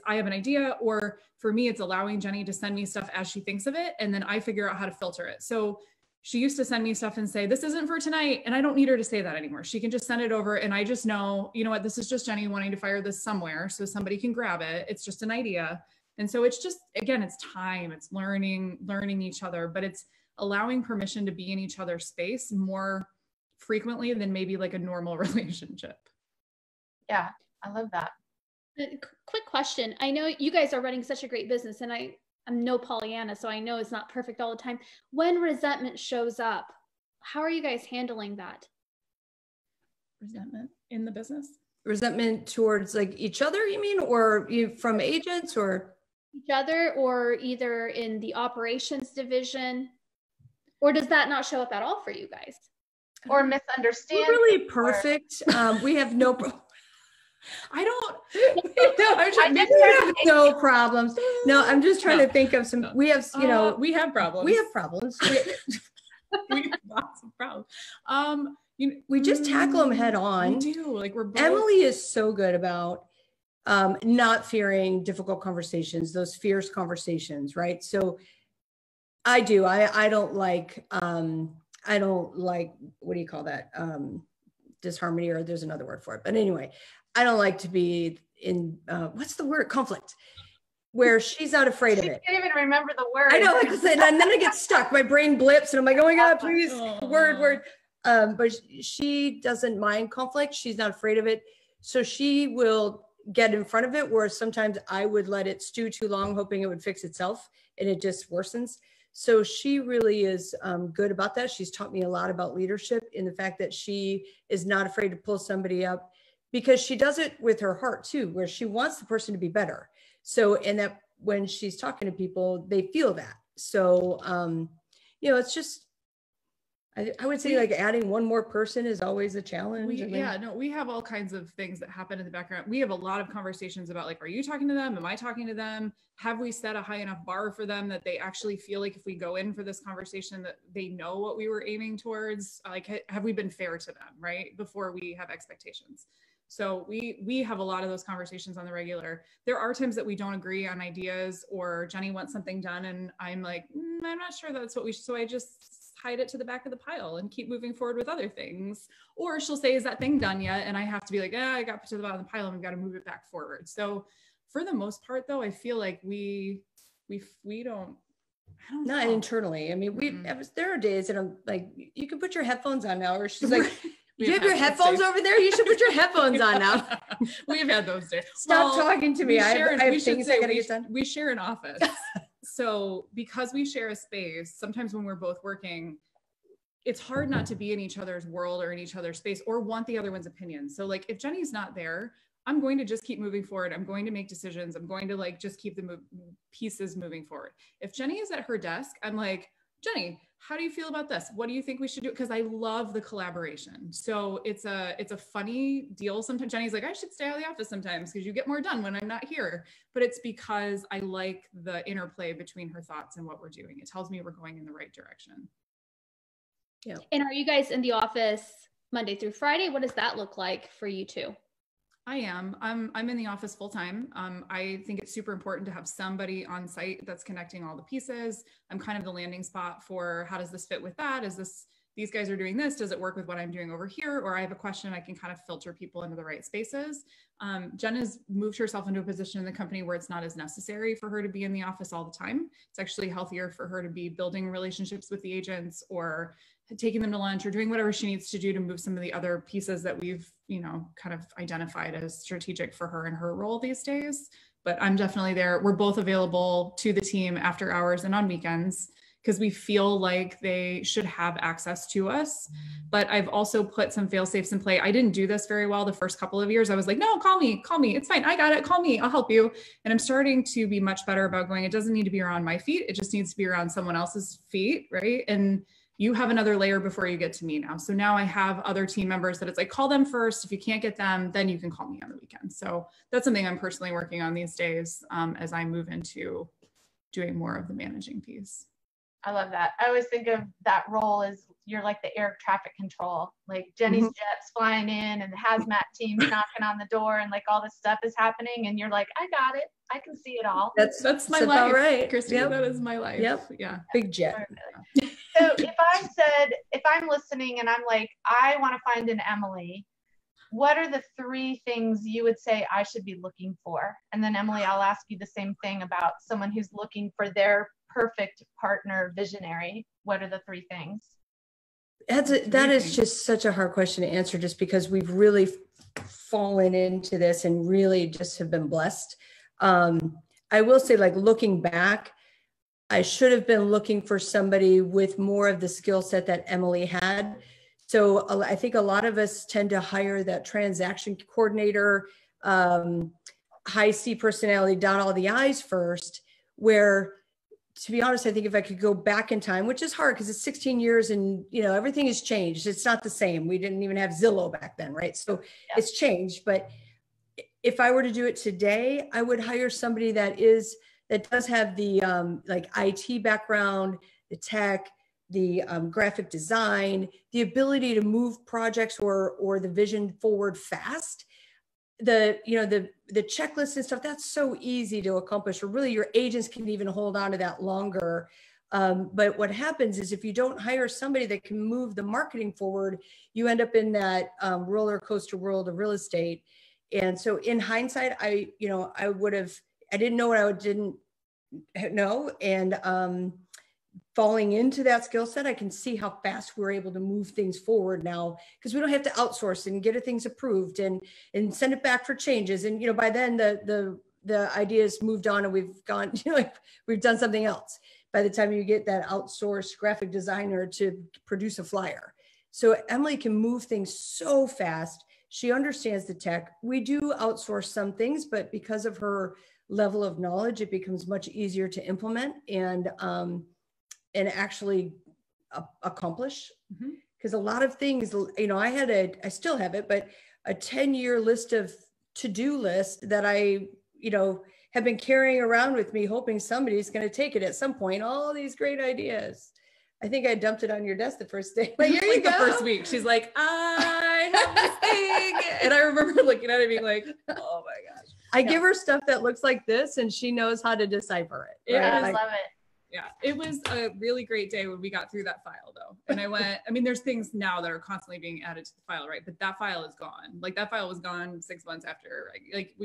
I have an idea, or for me, it's allowing Jenny to send me stuff as she thinks of it. And then I figure out how to filter it. So she used to send me stuff and say, this isn't for tonight. And I don't need her to say that anymore. She can just send it over. And I just know, you know what, this is just Jenny wanting to fire this somewhere so somebody can grab it. It's just an idea. And so it's just, again, it's time, it's learning each other, but it's allowing permission to be in each other's space more frequently than maybe like a normal relationship. Yeah, I love that. Quick question. I know you guys are running such a great business, and I'm no Pollyanna, so I know it's not perfect all the time. When resentment shows up, how are you guys handling that? Resentment in the business? Resentment towards like each other, you mean, or you from agents or? Each other, or either in the operations division, or does that not show up at all for you guys? Or misunderstanding? We're really perfect. We have no I don't no problems. No, I'm just trying to think of some, we have, you know, we have problems. We have problems. We have lots of problems. We just tackle them head on. We do. Like we're both... Emily is so good about not fearing difficult conversations, those fierce conversations, right? So I do. I don't like, what do you call that? Disharmony, or there's another word for it. But anyway, I don't like to be in, what's the word? Conflict, where she's not afraid of it. I can't even remember the word. I know, like I said, and then I get stuck. My brain blips and I'm like, oh my God, please, word. But she doesn't mind conflict. She's not afraid of it. So she will get in front of it, where sometimes I would let it stew too long, hoping it would fix itself, and it just worsens. So she really is good about that. She's taught me a lot about leadership, in the fact that she is not afraid to pull somebody up, because she does it with her heart too, where she wants the person to be better. So, and that when she's talking to people, they feel that. So, you know, it's just, I would say like adding one more person is always a challenge. We have all kinds of things that happen in the background. We have a lot of conversations about like, are you talking to them? Am I talking to them? Have we set a high enough bar for them that they actually feel like if we go in for this conversation that they know what we were aiming towards? Like, have we been fair to them, right? Before we have expectations. So we have a lot of those conversations on the regular. There are times that we don't agree on ideas, or Jenny wants something done and I'm like, I'm not sure that's what we should. So I just hide it to the back of the pile and keep moving forward with other things. Or she'll say, is that thing done yet? And I have to be like, I got put to the bottom of the pile and we've got to move it back forward. So for the most part though, I feel like we don't, I don't know. Not internally. I mean, there are days that I'm like, you can put your headphones on now, or she's like, you have your headphones over there? You should put your headphones on now. We've had those days. Stop talking to me. I have things I gotta get done. We share an office. So because we share a space, sometimes when we're both working, it's hard not to be in each other's world or in each other's space, or want the other one's opinion. So like if Jenny's not there, I'm going to just keep moving forward. I'm going to make decisions. I'm going to like just keep the pieces moving forward. If Jenny is at her desk, I'm like, Jenny, how do you feel about this? What do you think we should do? Because I love the collaboration. So it's a funny deal. Sometimes Jenny's like, I should stay out of the office sometimes because you get more done when I'm not here. But it's because I like the interplay between her thoughts and what we're doing. It tells me we're going in the right direction. Yeah. And are you guys in the office Monday through Friday? What does that look like for you two? I am. I'm in the office full time. I think it's super important to have somebody on site that's connecting all the pieces. I'm kind of the landing spot for how does this fit with that? These guys are doing this. Does it work with what I'm doing over here? Or I have a question, I can kind of filter people into the right spaces. Jen has moved herself into a position in the company where it's not as necessary for her to be in the office all the time. It's actually healthier for her to be building relationships with the agents, or taking them to lunch, or doing whatever she needs to do to move some of the other pieces that we've, kind of identified as strategic for her in her role these days. But I'm definitely there. We're both available to the team after hours and on weekends, because we feel like they should have access to us. But I've also put some fail safes in play. I didn't do this very well the first couple of years. I was like, no, call me. It's fine. I got it. Call me. I'll help you. And I'm starting to be much better about going, it doesn't need to be around my feet. It just needs to be around someone else's feet. Right. And you have another layer before you get to me now. So now I have other team members that it's like, call them first. If you can't get them, then you can call me on the weekend. So that's something I'm personally working on these days as I move into doing more of the managing piece. I love that. I always think of that role as you're like the air traffic control, like Jenny's jet's flying in and the hazmat team's knocking on the door and like all this stuff is happening. And you're like, I got it. I can see it all. That's my life, right. Christy. Yep. That is my life. Yep. Yeah. Big jet. So if I'm listening and I'm like, I want to find an Emily, what are the 3 things you would say I should be looking for? And then Emily, I'll ask you the same thing about someone who's looking for their perfect partner visionary. What are the 3 things? That is just such a hard question to answer, just because we've really fallen into this and really just have been blessed. I will say, like, looking back, I should have been looking for somebody with more of the skill set that Emily had. So I think a lot of us tend to hire that transaction coordinator, high C personality, dot all the I's first, where, to be honest, I think if I could go back in time, which is hard because it's 16 years and, you know, everything has changed. It's not the same. We didn't even have Zillow back then, right? So it's changed. But if I were to do it today, I would hire somebody that does have the like IT background, the tech, the graphic design, the ability to move projects or the vision forward fast. The checklist and stuff, that's so easy to accomplish, or really your agents can even hold on to that longer. But what happens is if you don't hire somebody that can move the marketing forward, you end up in that roller coaster world of real estate. And so in hindsight, I didn't know what I didn't know. And falling into that skill set, I can see how fast we're able to move things forward now, because we don't have to outsource and get things approved and send it back for changes. And, you know, by then the ideas moved on and we've gone, you know, like we've done something else by the time you get that outsourced graphic designer to produce a flyer. So Emily can move things so fast. She understands the tech. We do outsource some things, but because of her level of knowledge, it becomes much easier to implement and actually accomplish. Because a lot of things, you know, I still have it, but a 10-year list of to-do list that I, you know, have been carrying around with me, hoping somebody's going to take it at some point. All these great ideas. I think I dumped it on your desk the first day. But here you go. The first week, she's like, I have this thing. And I remember looking at it being like, oh my gosh. I give her stuff that looks like this and she knows how to decipher it. Right? I love it. Yeah, it was a really great day when we got through that file though. And I mean, there's things now that are constantly being added to the file, right? But that file is gone. Like that file was gone 6 months after, right? Like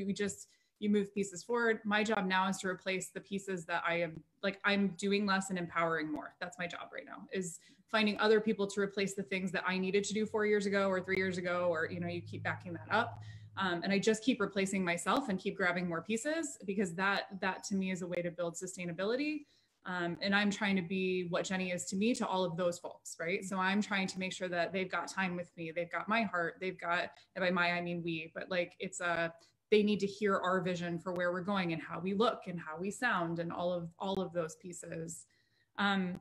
you move pieces forward. My job now is to replace the pieces that I'm doing less and empowering more. That's my job right now, is finding other people to replace the things that I needed to do 4 years ago or 3 years ago, or, you know, you keep backing that up. And I just keep replacing myself and keep grabbing more pieces, because that to me is a way to build sustainability. And I'm trying to be what Jenny is to me, to all of those folks, right? So I'm trying to make sure that they've got time with me. They've got my heart. They've got, and by my, I mean we, but like they need to hear our vision for where we're going and how we look and how we sound and all of those pieces. On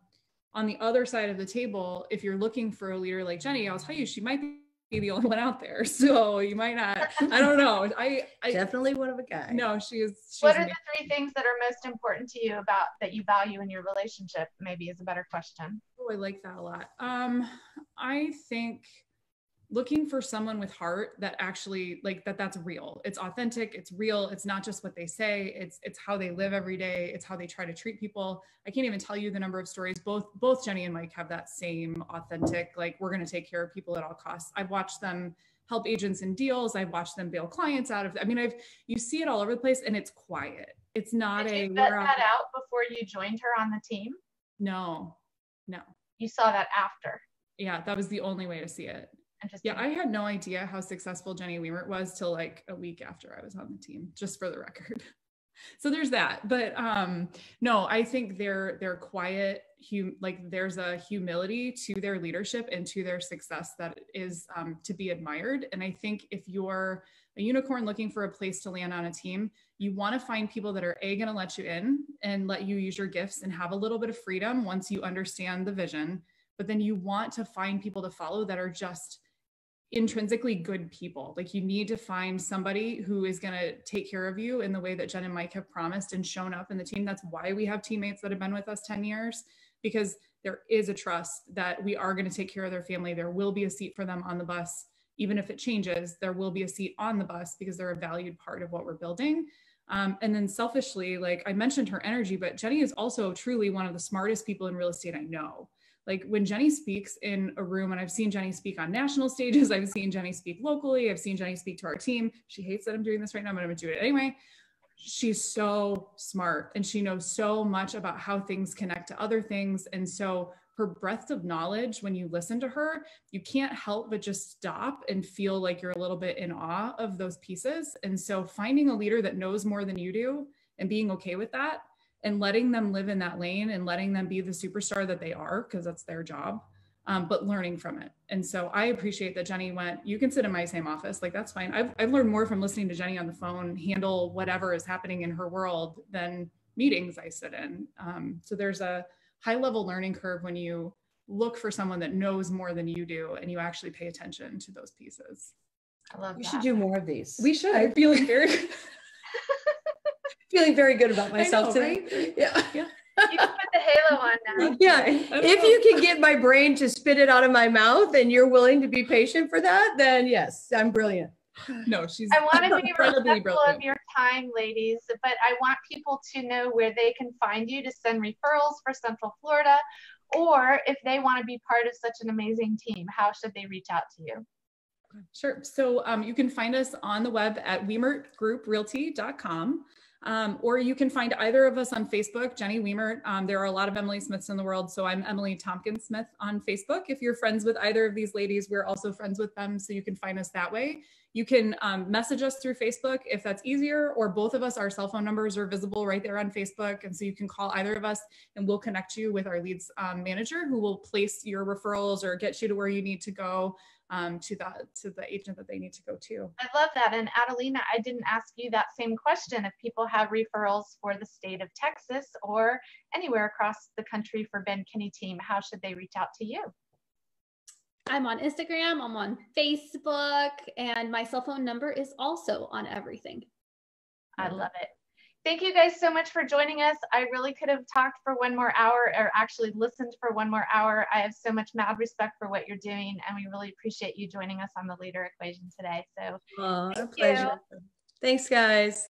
the other side of the table, if you're looking for a leader like Jenny, I'll tell you, she might be the only one out there. So you might not, I don't know. I definitely one of a kind. No, she's what are the 3 things that are most important to you about that you value in your relationship? Maybe is a better question. Oh, I like that a lot. I think looking for someone with heart that actually that's real. It's authentic. It's real. It's not just what they say. It's how they live every day. It's how they try to treat people. I can't even tell you the number of stories. Both Jenny and Mike have that same authentic, like, we're going to take care of people at all costs. I've watched them help agents in deals. I've watched them bail clients out of, I mean, you see it all over the place, and it's quiet. It's not Did you vet that out before you joined her on the team? No. You saw that after? Yeah, that was the only way to see it. Yeah, I had no idea how successful Jenny Wemert was till like a week after I was on the team, just for the record. So there's that. But no, I think they're quiet, like there's a humility to their leadership and to their success that is to be admired. And I think if you're a unicorn looking for a place to land on a team, you want to find people that are going to let you in and let you use your gifts and have a little bit of freedom once you understand the vision. But then you want to find people to follow that are just intrinsically good people. Like, you need to find somebody who is going to take care of you in the way that Jen and Mike have promised and shown up in the team. That's why we have teammates that have been with us 10 years, because there is a trust that we are going to take care of their family. There will be a seat for them on the bus. Even if it changes, there will be a seat on the bus because they're a valued part of what we're building. And then selfishly, like I mentioned her energy, but Jenny is also truly one of the smartest people in real estate I know. Like when Jenny speaks in a room, and I've seen Jenny speak on national stages, I've seen Jenny speak locally, I've seen Jenny speak to our team. She hates that I'm doing this right now, but I'm gonna do it anyway. She's so smart and she knows so much about how things connect to other things. And so her breadth of knowledge, when you listen to her, you can't help but just stop and feel like you're a little bit in awe of those pieces. And so finding a leader that knows more than you do and being okay with that and letting them live in that lane and letting them be the superstar that they are, because that's their job, but learning from it. And so I appreciate that Jenny went, you can sit in my same office, like that's fine. I've learned more from listening to Jenny on the phone, handle whatever is happening in her world than meetings I sit in. So there's a high level learning curve when you look for someone that knows more than you do and you actually pay attention to those pieces. I love that. We should do more of these. We should. I'm feeling very feeling very good about myself today. Right? Yeah. You can put the halo on now. Yeah. If you can get my brain to spit it out of my mouth and you're willing to be patient for that, then yes, I'm brilliant. No, she's I want to be incredibly respectful brilliant. of your time, ladies, but I want people to know where they can find you to send referrals for Central Florida, or if they want to be part of such an amazing team, how should they reach out to you? Sure. So you can find us on the web at wemertgrouprealty.com. Or you can find either of us on Facebook, Jenny Wemert. There are a lot of Emily Smiths in the world. So I'm Emily Tompkins Smith on Facebook. If you're friends with either of these ladies, we're also friends with them. So you can find us that way. You can message us through Facebook if that's easier, or both of us, our cell phone numbers are visible right there on Facebook. And so you can call either of us and we'll connect you with our leads manager who will place your referrals or get you to where you need to go. To the agent that they need to go to. I love that. And Adelina, I didn't ask you that same question. If people have referrals for the state of Texas or anywhere across the country for Ben Kinney team, how should they reach out to you? I'm on Instagram, I'm on Facebook, and my cell phone number is also on everything. I love it. Thank you guys so much for joining us. I really could have talked for one more hour, or actually listened for one more hour. I have so much mad respect for what you're doing, and we really appreciate you joining us on the Leader Equation today. So a pleasure. Thanks, guys.